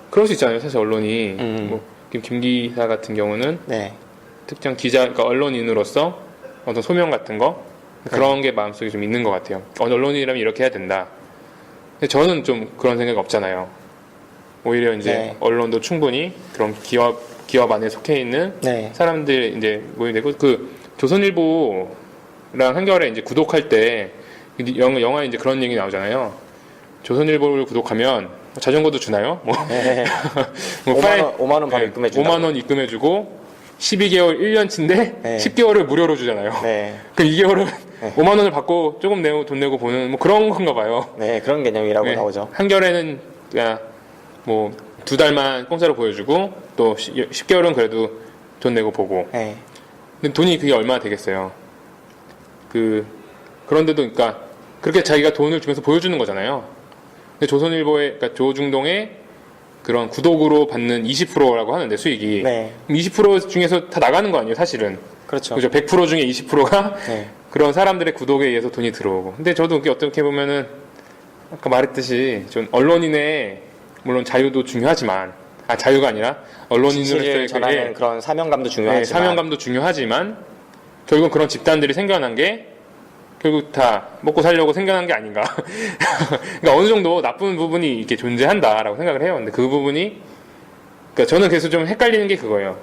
그럴 수 있잖아요. 사실 언론이 음. 김 기사 같은 경우는 네. 특정 그러니까 언론인으로서 어떤 소명 같은 거 그런 게 마음속에 좀 있는 것 같아요. 언론인이라면 이렇게 해야 된다. 근데 저는 좀 그런 생각 없잖아요. 오히려 이제 네. 언론도 충분히 그런 기업 안에 속해 있는 네. 사람들 이제 모임되고 그 조선일보랑 한겨레 이제 구독할 때 영화에 이제 그런 얘기 나오잖아요. 조선일보를 구독하면 자전거도 주나요? 네. 뭐 5만 원 바로 입금해준다. 5만 원 입금해주고 12개월 1년치인데 네. 10개월을 무료로 주잖아요. 네. 그럼 2개월은 5만 원을 받고 조금 돈 내고 보는 뭐 그런 건가 봐요. 네, 그런 개념이라고 네. 나오죠. 한겨레는 그냥 뭐 2달만 공짜로 보여주고 또 10개월은 그래도 돈 내고 보고. 네. 근데 돈이 그게 얼마나 되겠어요. 그런데도 그러니까 그렇게 자기가 돈을 주면서 보여주는 거잖아요. 근데 조선일보의, 그러니까 조중동의 그런 구독으로 받는 20%라고 하는데 수익이. 네. 20% 중에서 다 나가는 거 아니에요, 사실은. 그렇죠. 그죠? 100% 중에 20%가 네. 그런 사람들의 구독에 의해서 돈이 들어오고. 근데 저도 그게 어떻게 보면은 아까 말했듯이 좀 언론인의 물론 자유도 중요하지만 자유가 아니라 언론인으로서의 진실을 전하는 그런 사명감도 중요하지만 사명감도 중요하지만 결국 그런 집단들이 생겨난 게 결국 다 먹고 살려고 생겨난 게 아닌가. 그러니까 어느 정도 나쁜 부분이 이렇게 존재한다라고 생각을 해요. 근데 그 부분이 그러니까 저는 그래서 좀 헷갈리는 게 그거예요.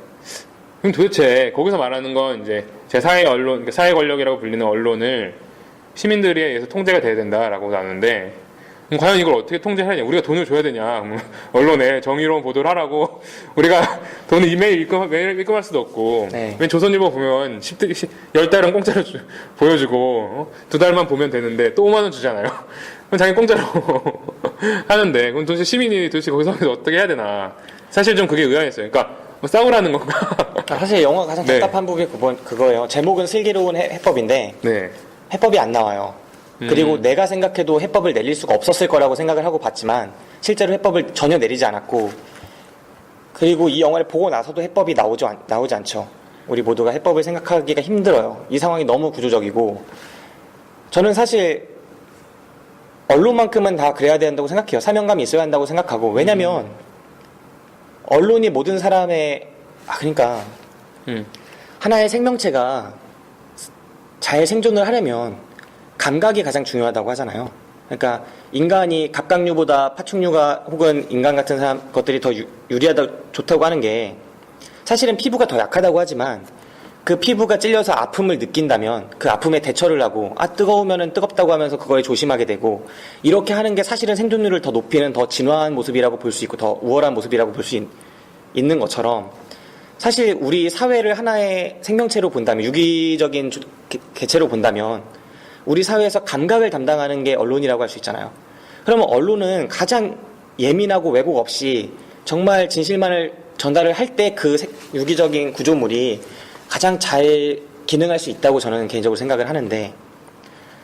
그럼 도대체 거기서 말하는 건 이제 제4의 언론, 그러니까 사회 권력이라고 불리는 언론을 시민들에 의해서 통제가 돼야 된다라고 나누는데 과연 이걸 어떻게 통제해야 되냐? 우리가 돈을 줘야 되냐? 언론에 정의로운 보도를 하라고 우리가 돈을 매일 입금할 수도 없고 네. 맨 조선일보 보면 10달은 공짜로 보여주고 2달만 보면 되는데 또 5만 원 주잖아요. 그럼 자기 공짜로 하는데 그럼 도대체 시민이 도대체 거기서 어떻게 해야 되나? 사실 좀 그게 의아했어요. 그러니까 뭐 싸우라는 건가? 사실 영화 가장 네. 답답한 부분이 그거예요. 제목은 슬기로운 해법인데 네. 해법이 안 나와요. 그리고 내가 생각해도 해법을 내릴 수가 없었을 거라고 생각을 하고 봤지만 실제로 해법을 전혀 내리지 않았고 그리고 이 영화를 보고 나서도 해법이 나오지 않죠. 우리 모두가 해법을 생각하기가 힘들어요. 이 상황이 너무 구조적이고 저는 사실 언론만큼은 다 그래야 된다고 생각해요. 사명감이 있어야 한다고 생각하고 왜냐면 언론이 모든 사람의 그러니까 하나의 생명체가 잘 생존을 하려면 감각이 가장 중요하다고 하잖아요. 그러니까 인간이 갑각류보다 파충류가 혹은 인간 같은 것들이 더 유리하다 좋다고 하는 게 사실은 피부가 더 약하다고 하지만 그 피부가 찔려서 아픔을 느낀다면 그 아픔에 대처를 하고 뜨거우면은 뜨겁다고 하면서 그거에 조심하게 되고 이렇게 하는 게 사실은 생존율을 더 높이는 더 진화한 모습이라고 볼 수 있고 더 우월한 모습이라고 볼 수 있는 것처럼 사실 우리 사회를 하나의 생명체로 본다면 유기적인 개체로 본다면 우리 사회에서 감각을 담당하는 게 언론이라고 할 수 있잖아요. 그러면 언론은 가장 예민하고 왜곡 없이 정말 진실만을 전달을 할 때 그 유기적인 구조물이 가장 잘 기능할 수 있다고 저는 개인적으로 생각을 하는데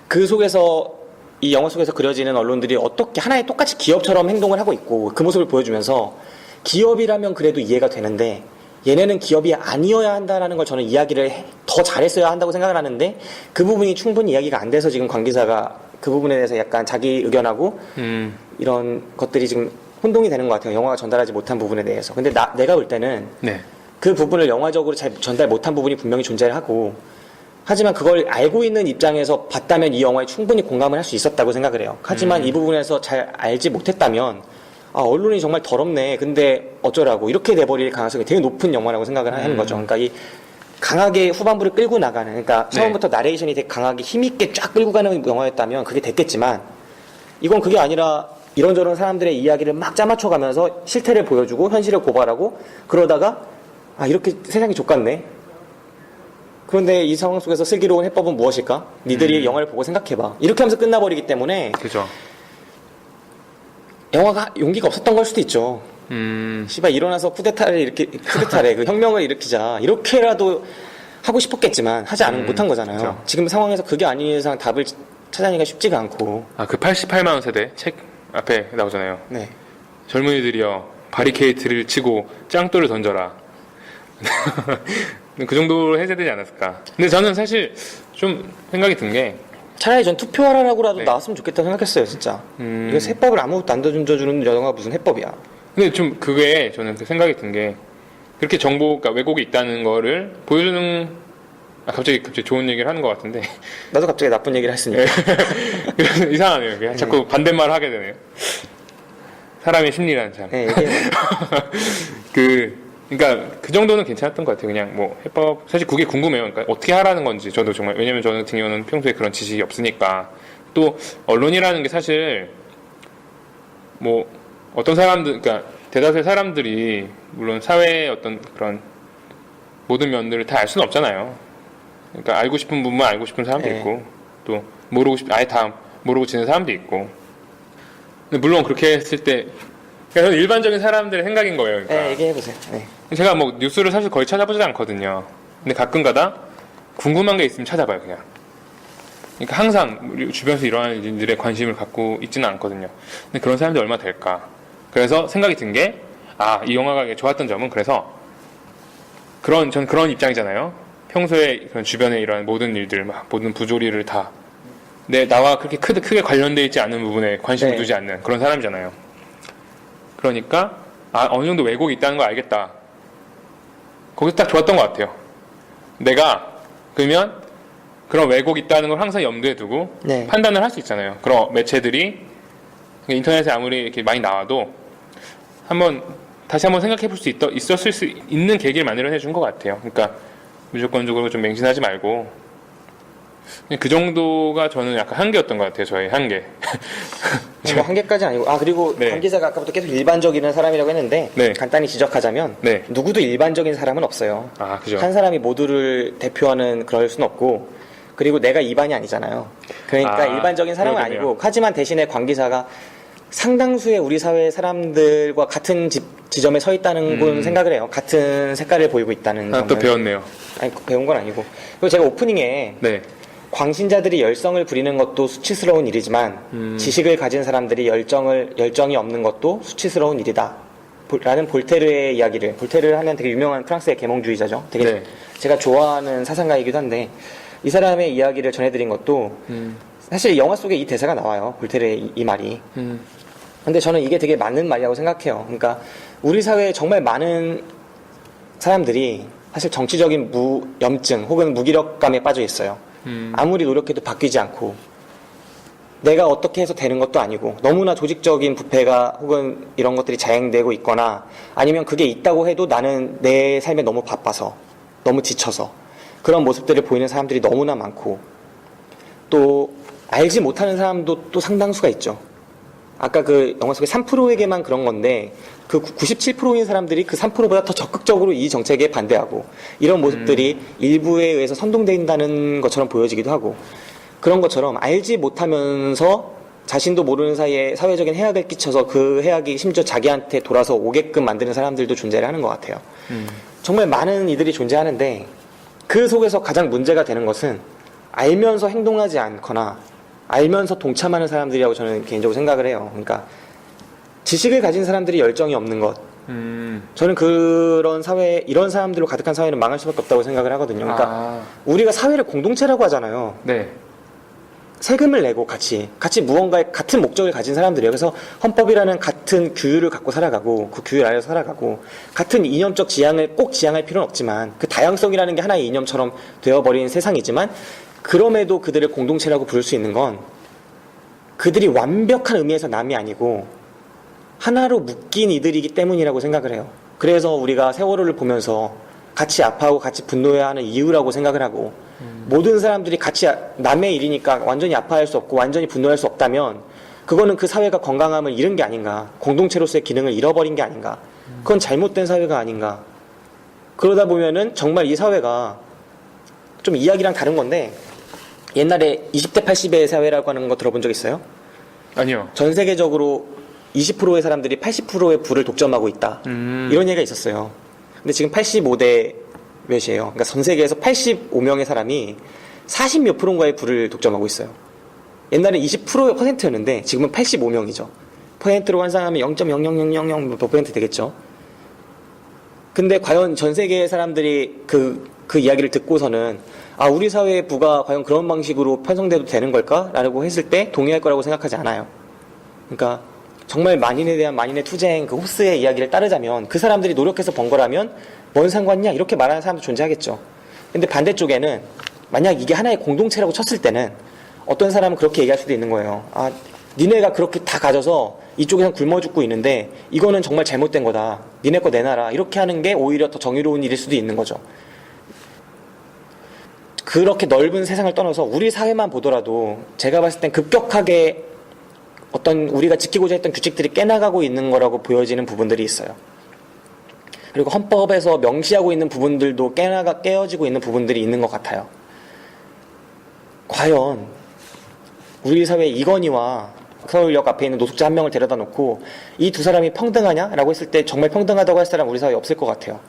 그 속에서 이 영화 속에서 그려지는 언론들이 어떻게 하나의 똑같이 기업처럼 행동을 하고 있고 그 모습을 보여주면서 기업이라면 그래도 이해가 되는데 얘네는 기업이 아니어야 한다라는 걸 저는 이야기를 더 잘했어야 한다고 생각을 하는데 그 부분이 충분히 이야기가 안 돼서 지금 관계자가 그 부분에 대해서 약간 자기 의견하고 이런 것들이 지금 혼동이 되는 것 같아요. 영화가 전달하지 못한 부분에 대해서. 근데 내가 볼 때는 네. 그 부분을 영화적으로 잘 전달 못한 부분이 분명히 존재를 하고 하지만 그걸 알고 있는 입장에서 봤다면 이 영화에 충분히 공감을 할 수 있었다고 생각을 해요. 하지만 이 부분에서 잘 알지 못했다면 언론이 정말 더럽네. 근데 어쩌라고 이렇게 돼버릴 가능성이 되게 높은 영화라고 생각을 하는 거죠. 그러니까 이 강하게 후반부를 끌고 나가는 그러니까 처음부터 나레이션이 되게 강하게 힘있게 쫙 끌고 가는 영화였다면 그게 됐겠지만 이건 그게 아니라 이런저런 사람들의 이야기를 막 짜맞춰가면서 실태를 보여주고 현실을 고발하고 그러다가 이렇게 세상이 족같네. 그런데 이 상황 속에서 슬기로운 해법은 무엇일까? 니들이 영화를 보고 생각해봐. 이렇게 하면서 끝나버리기 때문에 그죠. 영화가 용기가 없었던 걸 수도 있죠. 씨발 일어나서 쿠데타래 그 혁명을 일으키자 이렇게라도 하고 싶었겠지만 하지 못한 거잖아요. 그렇죠. 지금 상황에서 그게 아닌 이상 답을 찾아내기가 쉽지가 않고. 그 88만 원 세대 책 앞에 나오잖아요. 네. 젊은이들이여 바리케이트를 치고 짱돌을 던져라. 그 정도로 해제되지 않았을까. 근데 저는 사실 좀 생각이 든 게 차라리 전 투표하라고라도 네. 나왔으면 좋겠다고 생각했어요, 진짜. 이거 해법을 아무것도 안 던져주는 영화가 무슨 해법이야. 근데 좀 그게 저는 생각이 든 게 그렇게 그러니까 왜곡이 있다는 거를 보여주는 갑자기 좋은 얘기를 하는 것 같은데 나도 갑자기 나쁜 얘기를 했으니까. 그래서 이상하네요. 그게. 자꾸 반대말을 하게 되네요. 사람의 심리라는 참. 네, 그러니까 그 정도는 괜찮았던 것 같아요. 그냥 뭐 해법 사실 그게 궁금해요. 그러니까 어떻게 하라는 건지 저도 정말 왜냐면 저는 같은 경우는 평소에 그런 지식이 없으니까 또 언론이라는 게 사실 뭐 어떤 사람들 그러니까 대다수의 사람들이 물론 사회의 어떤 그런 모든 면들을 다 알 수는 없잖아요. 그러니까 알고 싶은 부분만 알고 싶은 사람도 네. 있고 또 아예 다 모르고 지는 사람도 있고. 근데 물론 그렇게 했을 때 그러니까 저는 일반적인 사람들의 생각인 거예요. 그러니까. 네, 얘기해보세요. 네. 제가 뭐 뉴스를 사실 거의 찾아보지 않거든요. 근데 가끔가다 궁금한 게 있으면 찾아봐요, 그냥. 그러니까 항상 우리 주변에서 일어나는 일들에 관심을 갖고 있지는 않거든요. 근데 그런 사람들이 얼마나 될까? 그래서 생각이 든 게, 이 영화가 좋았던 점은 그래서 전 그런 입장이잖아요. 평소에 그런 주변에 일어나는 모든 일들, 모든 부조리를 다 나와 그렇게 크게 관련되어 있지 않은 부분에 관심을 네. 두지 않는 그런 사람이잖아요. 그러니까 어느 정도 왜곡이 있다는 걸 알겠다. 거기서 딱 좋았던 것 같아요. 내가 그러면 그런 왜곡이 있다는 걸 항상 염두에 두고 네. 판단을 할 수 있잖아요. 그런 매체들이 인터넷에 아무리 이렇게 많이 나와도 다시 한번 생각해 볼 수 있었을 수 있는 계기를 마련해 준 것 같아요. 그러니까 무조건적으로 좀 맹신하지 말고 그 정도가 저는 약간 한계였던 것 같아요. 저의 한계. 뭐 한계까지 아니고 그리고 네. 관 기자가 아까부터 계속 일반적인 사람이라고 했는데 네. 간단히 지적하자면 네. 누구도 일반적인 사람은 없어요. 그죠. 한 사람이 모두를 대표하는 그럴 수는 없고 그리고 내가 이반이 아니잖아요. 그러니까 일반적인 사람은 그러겠네요. 아니고 하지만 대신에 관 기자가 상당수의 우리 사회 사람들과 같은 지점에 서 있다는 건 생각을 해요. 같은 색깔을 보이고 있다는 점을. 또 배웠네요. 아니 배운 건 아니고 그리고 제가 오프닝에 네. 광신자들이 열성을 부리는 것도 수치스러운 일이지만 지식을 가진 사람들이 열정이 없는 것도 수치스러운 일이다 라는 볼테르의 이야기를, 볼테르 하면 되게 유명한 프랑스의 계몽주의자죠. 되게 네. 제가 좋아하는 사상가이기도 한데 이 사람의 이야기를 전해드린 것도 사실 영화 속에 이 대사가 나와요. 볼테르의 이 말이. 근데 저는 이게 되게 맞는 말이라고 생각해요. 그러니까 우리 사회에 정말 많은 사람들이 사실 정치적인 염증 혹은 무기력감에 빠져 있어요. 아무리 노력해도 바뀌지 않고 내가 어떻게 해서 되는 것도 아니고 너무나 조직적인 부패가 혹은 이런 것들이 자행되고 있거나 아니면 그게 있다고 해도 나는 내 삶에 너무 바빠서 너무 지쳐서 그런 모습들을 보이는 사람들이 너무나 많고 또 알지 못하는 사람도 또 상당수가 있죠. 아까 그 영화 속에 3%에게만 그런 건데 그 97%인 사람들이 그 3%보다 더 적극적으로 이 정책에 반대하고 이런 모습들이 일부에 의해서 선동된다는 것처럼 보여지기도 하고 그런 것처럼 알지 못하면서 자신도 모르는 사이에 사회적인 해악을 끼쳐서 그 해악이 심지어 자기한테 돌아서 오게끔 만드는 사람들도 존재를 하는 것 같아요. 정말 많은 이들이 존재하는데 그 속에서 가장 문제가 되는 것은 알면서 행동하지 않거나 알면서 동참하는 사람들이라고 저는 개인적으로 생각을 해요. 그러니까 지식을 가진 사람들이 열정이 없는 것. 저는 그런 사회, 이런 사람들로 가득한 사회는 망할 수밖에 없다고 생각을 하거든요. 그러니까 우리가 사회를 공동체라고 하잖아요. 네. 세금을 내고 같이 무언가의 같은 목적을 가진 사람들이에요. 그래서 헌법이라는 같은 규율을 갖고 살아가고 그 규율 아래서 살아가고 같은 이념적 지향을 꼭 지향할 필요는 없지만 그 다양성이라는 게 하나의 이념처럼 되어버린 세상이지만 그럼에도 그들을 공동체라고 부를 수 있는 건 그들이 완벽한 의미에서 남이 아니고 하나로 묶인 이들이기 때문이라고 생각을 해요. 그래서 우리가 세월호를 보면서 같이 아파하고 같이 분노해야 하는 이유라고 생각을 하고 모든 사람들이 같이 남의 일이니까 완전히 아파할 수 없고 완전히 분노할 수 없다면 그거는 그 사회가 건강함을 잃은 게 아닌가, 공동체로서의 기능을 잃어버린 게 아닌가, 그건 잘못된 사회가 아닌가. 그러다 보면은 정말 이 사회가 좀 이야기랑 다른 건데 옛날에 20대 80의 사회라고 하는 거 들어본 적 있어요? 아니요. 전 세계적으로 20%의 사람들이 80%의 부를 독점하고 있다. 이런 얘기가 있었어요. 근데 지금 85대 몇이에요. 그러니까 전 세계에서 85명의 사람이 40몇 프로인가의 부를 독점하고 있어요. 옛날에 20%였는데 지금은 85명이죠. 퍼센트로 환산하면 0.00000 몇 퍼센트 되겠죠. 근데 과연 전 세계의 사람들이 그 이야기를 듣고서는 우리 사회의 부가 과연 그런 방식으로 편성돼도 되는 걸까? 라고 했을 때 동의할 거라고 생각하지 않아요. 그러니까 정말 만인에 대한 만인의 투쟁, 그 호스의 이야기를 따르자면 그 사람들이 노력해서 번 거라면 뭔 상관이냐? 이렇게 말하는 사람도 존재하겠죠. 근데 반대쪽에는 만약 이게 하나의 공동체라고 쳤을 때는 어떤 사람은 그렇게 얘기할 수도 있는 거예요. 니네가 그렇게 다 가져서 이쪽에선 굶어 죽고 있는데 이거는 정말 잘못된 거다. 니네 거 내놔라. 이렇게 하는 게 오히려 더 정의로운 일일 수도 있는 거죠. 그렇게 넓은 세상을 떠나서 우리 사회만 보더라도 제가 봤을 땐 급격하게 어떤 우리가 지키고자 했던 규칙들이 깨나가고 있는 거라고 보여지는 부분들이 있어요. 그리고 헌법에서 명시하고 있는 부분들도 깨어지고 있는 부분들이 있는 것 같아요. 과연 우리 사회의 이건희와 서울역 앞에 있는 노숙자 한 명을 데려다 놓고 이 두 사람이 평등하냐라고 했을 때 정말 평등하다고 할 사람 우리 사회에 없을 것 같아요.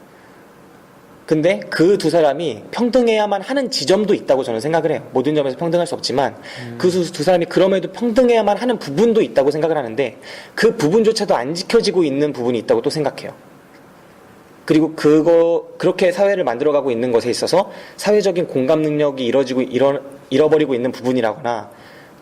근데 그 두 사람이 평등해야만 하는 지점도 있다고 저는 생각을 해요. 모든 점에서 평등할 수 없지만 그 두 사람이 그럼에도 평등해야만 하는 부분도 있다고 생각을 하는데 그 부분조차도 안 지켜지고 있는 부분이 있다고 또 생각해요. 그리고 그렇게 사회를 만들어가고 있는 것에 있어서 사회적인 공감 능력이 잃어버리고 있는 부분이라거나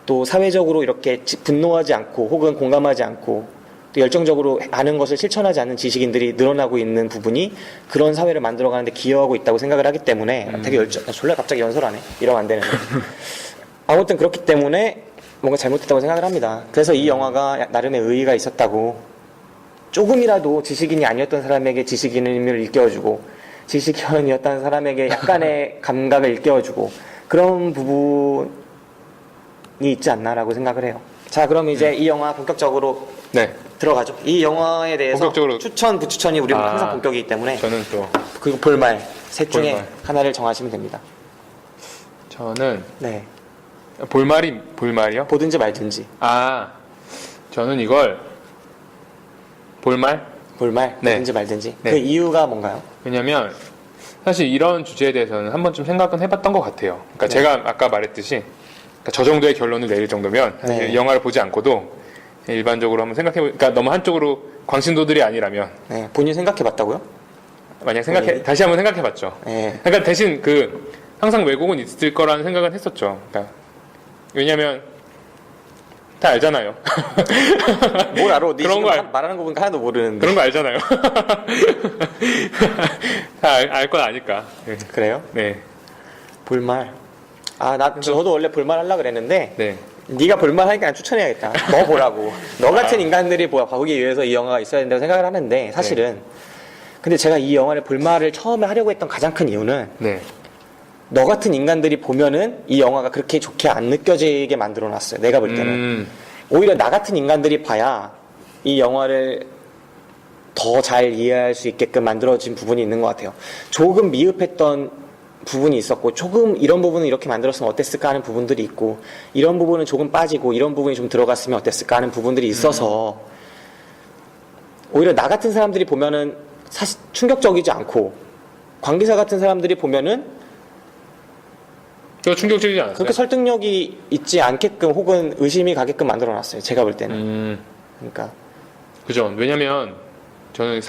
또 사회적으로 이렇게 분노하지 않고 혹은 공감하지 않고 또 열정적으로 아는 것을 실천하지 않는 지식인들이 늘어나고 있는 부분이 그런 사회를 만들어가는데 기여하고 있다고 생각을 하기 때문에 되게 졸라 갑자기 연설하네. 이러면 안 되는데. 아무튼 그렇기 때문에 뭔가 잘못했다고 생각을 합니다. 그래서 이 영화가 나름의 의의가 있었다고 조금이라도 지식인이 아니었던 사람에게 지식인임을 일깨워주고 지식인이었던 사람에게 약간의 감각을 일깨워주고 그런 부분이 있지 않나라고 생각을 해요. 자, 그럼 이제 이 영화 본격적으로 네. 들어가죠. 이 영화에 대해서 본격적으로. 추천, 부추천이 우리는 항상 본격이기 때문에 저는 또 그리고 볼말 셋 중에 볼말. 하나를 정하시면 됩니다. 저는 네, 볼말이요? 보든지 말든지. 저는 이걸 볼말? 볼말 네. 보든지 말든지. 네. 그 이유가 뭔가요? 왜냐면 사실 이런 주제에 대해서는 한 번쯤 생각은 해봤던 것 같아요. 그러니까 네. 제가 아까 말했듯이 그러니까 저 정도의 결론을 내릴 정도면 네. 영화를 보지 않고도 일반적으로 한번 그러니까 너무 한쪽으로 광신도들이 아니라면 네, 본인 생각해봤다고요? 만약 본인이? 다시 한번 생각해봤죠. 네. 그러니까 대신 항상 왜곡은 있을 거라는 생각은 했었죠. 그러니까 왜냐면 다 알잖아요. 뭘 알아? 네 그런 지금 거 말하는 거 보니까 하나도 모르는데. 그런 거 알잖아요. 다 알 건 아니까. 네. 그래요? 네. 볼말. 저도 원래 볼말 하려고 그랬는데 네. 네가 볼말 하니까 난 추천해야겠다. 너 보라고. 너 같은 인간들이 보기 위해서 이 영화가 있어야 된다고 생각을 하는데 사실은 근데 제가 이 영화를 볼말을 처음에 하려고 했던 가장 큰 이유는 네. 너 같은 인간들이 보면은 이 영화가 그렇게 좋게 안 느껴지게 만들어 놨어요. 내가 볼 때는. 오히려 나 같은 인간들이 봐야 이 영화를 더 잘 이해할 수 있게끔 만들어진 부분이 있는 것 같아요. 조금 미흡했던 부분이 있었고 조금 이런 부분은 이렇게 만들었으면 어땠을까 하는 부분들이 있고 이런 부분은 조금 빠지고 이런 부분이 좀 들어갔으면 어땠을까 하는 부분들이 있어서 오히려 나 같은 사람들이 보면은 사실 충격적이지 않고 관계사 같은 사람들이 보면은 저 충격적이지 않았어요? 그렇게 설득력이 있지 않게끔 혹은 의심이 가게끔 만들어 놨어요. 제가 볼 때는. 그러니까 그죠. 왜냐면 저는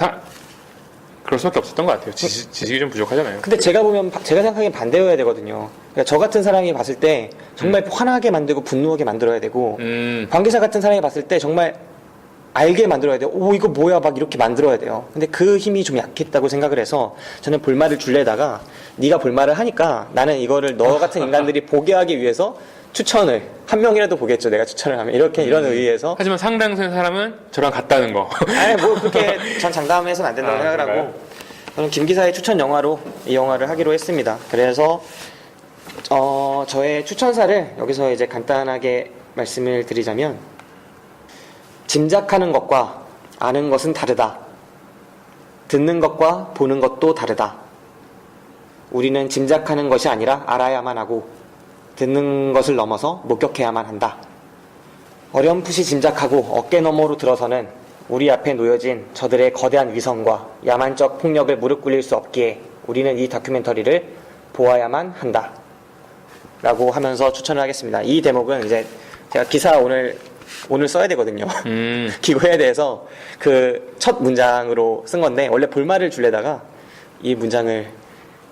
그럴 수밖에 없었던 것 같아요. 지식이 좀 부족하잖아요. 근데 제가 생각하기엔 반대여야 되거든요. 그러니까 저 같은 사람이 봤을 때 정말 화나게 만들고 분노하게 만들어야 되고 관계자 같은 사람이 봤을 때 정말 알게 만들어야 돼요. 오, 이거 뭐야, 막 이렇게 만들어야 돼요. 근데 그 힘이 좀 약했다고 생각을 해서 저는 볼말을 줄래다가 네가 볼말을 하니까 나는 이거를 너 같은 인간들이 보게 하기 위해서 추천을 한 명이라도 보겠죠. 내가 추천을 하면 이런 의의에서. 하지만 상당수의 사람은 저랑 같다는 거. 아니 뭐 그렇게 전 장담해서는 안 된다고 생각을 하고 그런가요? 저는 김 기사의 추천 영화로 이 영화를 하기로 했습니다. 그래서 저의 추천사를 여기서 이제 간단하게 말씀을 드리자면 짐작하는 것과 아는 것은 다르다. 듣는 것과 보는 것도 다르다. 우리는 짐작하는 것이 아니라 알아야만 하고 듣는 것을 넘어서 목격해야만 한다. 어렴풋이 짐작하고 어깨 너머로 들어서는 우리 앞에 놓여진 저들의 거대한 위선과 야만적 폭력을 무릎 꿇릴 수 없기에 우리는 이 다큐멘터리를 보아야만 한다. 라고 하면서 추천을 하겠습니다. 이 대목은 이제 제가 기사 오늘 써야 되거든요. 기고에 대해서 그 첫 문장으로 쓴 건데 원래 볼말을 줄래다가 이 문장을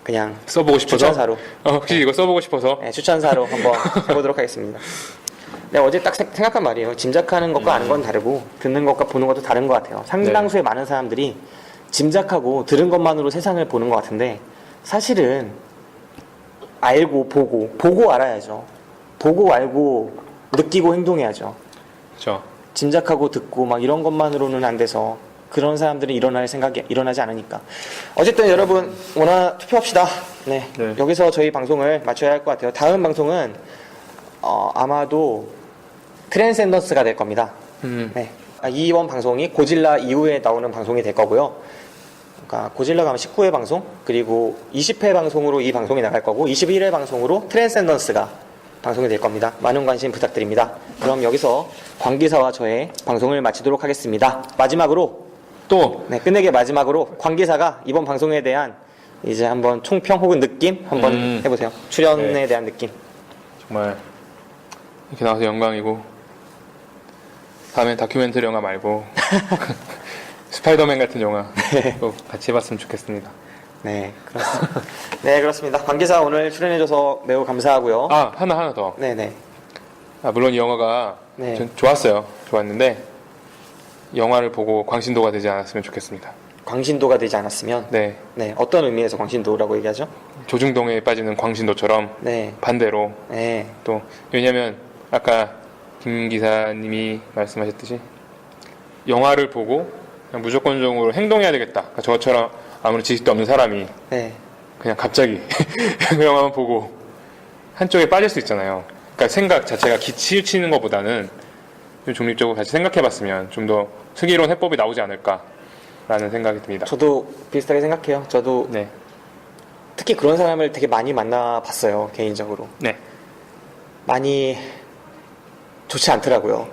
그냥 써보고 싶어서? 추천사로 혹시 이거 써보고 싶어서? 네, 추천사로 한번 해보도록 하겠습니다. 네, 어제 딱 생각한 말이에요. 짐작하는 것과 아는 건 다르고 듣는 것과 보는 것도 다른 것 같아요. 상당수의 많은 사람들이 짐작하고 들은 것만으로 세상을 보는 것 같은데 사실은 알고 보고 알아야죠. 보고 알고 느끼고 행동해야죠. 그렇죠. 짐작하고 듣고 막 이런 것만으로는 안 돼서 그런 사람들은 일어날 생각이 일어나지 않으니까. 어쨌든 여러분 오늘 투표합시다. 네. 여기서 저희 방송을 마쳐야 할 것 같아요. 다음 방송은 아마도 트랜센던스가 될 겁니다. 네. 이번 방송이 고질라 이후에 나오는 방송이 될 거고요. 그러니까 고질라가 아마 19회 방송 그리고 20회 방송으로 이 방송이 나갈 거고 21회 방송으로 트랜센던스가 방송이 될 겁니다. 많은 관심 부탁드립니다. 그럼 여기서 광기사와 저의 방송을 마치도록 하겠습니다. 마지막으로 끝내기 마지막으로 광기사가 이번 방송에 대한 이제 한번 총평 혹은 느낌 한번 해보세요. 출연에 네. 대한 느낌. 정말 이렇게 나와서 영광이고 다음에 다큐멘터리 영화 말고 스파이더맨 같은 영화 또 같이 해봤으면 좋겠습니다. 네, 그렇습니다. 네, 그렇습니다. 관계사 오늘 출연해줘서 매우 감사하고요. 아, 하나 더. 네네. 물론 이 영화가 네. 전 좋았어요. 좋았는데 영화를 보고 광신도가 되지 않았으면 좋겠습니다. 광신도가 되지 않았으면, 네, 네, 어떤 의미에서 광신도라고 얘기하죠? 조중동에 빠지는 광신도처럼 네, 반대로 네, 또 왜냐면 아까 김 기사님이 말씀하셨듯이 영화를 보고 그냥 무조건적으로 행동해야 되겠다. 그러니까 저처럼 아무런 지식도 없는 사람이 네, 그냥 갑자기 그 영화만 보고 한쪽에 빠질 수 있잖아요. 그러니까 생각 자체가 치우치는 것보다는 좀 중립적으로 다시 생각해봤으면 좀 더 슬기로운 해법이 나오지 않을까라는 생각이 듭니다. 저도 비슷하게 생각해요. 저도 네, 특히 그런 사람을 되게 많이 만나봤어요, 개인적으로. 네, 많이 좋지 않더라고요.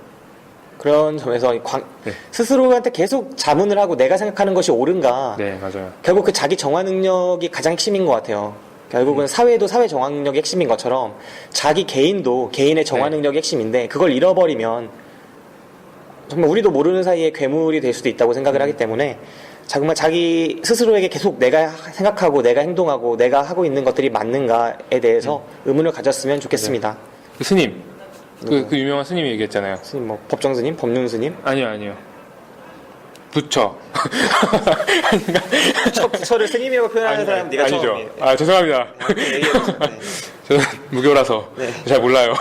그런 점에서 네. 스스로한테 계속 자문을 하고 내가 생각하는 것이 옳은가. 네, 맞아요. 결국 그 자기 정화 능력이 가장 핵심인 것 같아요. 결국은 사회도 사회 정화 능력이 핵심인 것처럼 자기 개인도 개인의 정화 네. 능력이 핵심인데 그걸 잃어버리면 정말 우리도 모르는 사이에 괴물이 될 수도 있다고 생각을 하기 때문에 정말 자기 스스로에게 계속 내가 생각하고 내가 행동하고 내가 하고 있는 것들이 맞는가에 대해서 의문을 가졌으면 좋겠습니다. 그 스님, 그 유명한 스님이 얘기했잖아요. 스님 뭐 법정 스님, 법륜 스님, 아니요. 부처. 부처를 스님이라고 표현하는 사람은 네가 아니죠. 처음이에요. 아, 죄송합니다. 얘기해보세요. 네. 저는 무교라서 네. 잘 몰라요.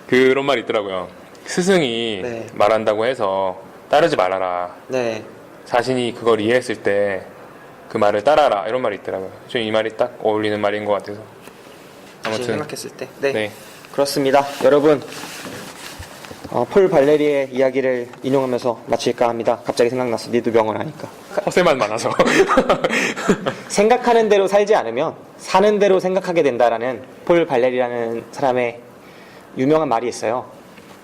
그런 말이 있더라고요. 스승이 네. 말한다고 해서 따르지 말아라. 네. 자신이 그걸 이해했을 때 그 말을 따라라. 이런 말이 있더라고요. 저는 이 말이 딱 어울리는 말인 것 같아서. 다시 아무튼 생각했을 때. 네. 네. 그렇습니다. 여러분, 폴 발레리의 이야기를 인용하면서 마칠까 합니다. 갑자기 생각났어. 니도 병원 하니까. 허세만 많아서. 생각하는 대로 살지 않으면 사는 대로 생각하게 된다라는 폴 발레리라는 사람의 유명한 말이 있어요.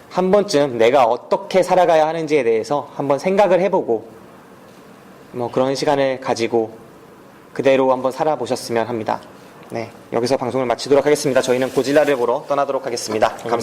한 번쯤 내가 어떻게 살아가야 하는지에 대해서 한번 생각을 해보고 뭐 그런 시간을 가지고 그대로 한번 살아보셨으면 합니다. 네, 여기서 방송을 마치도록 하겠습니다. 저희는 고질라를 보러 떠나도록 하겠습니다. 감사합니다.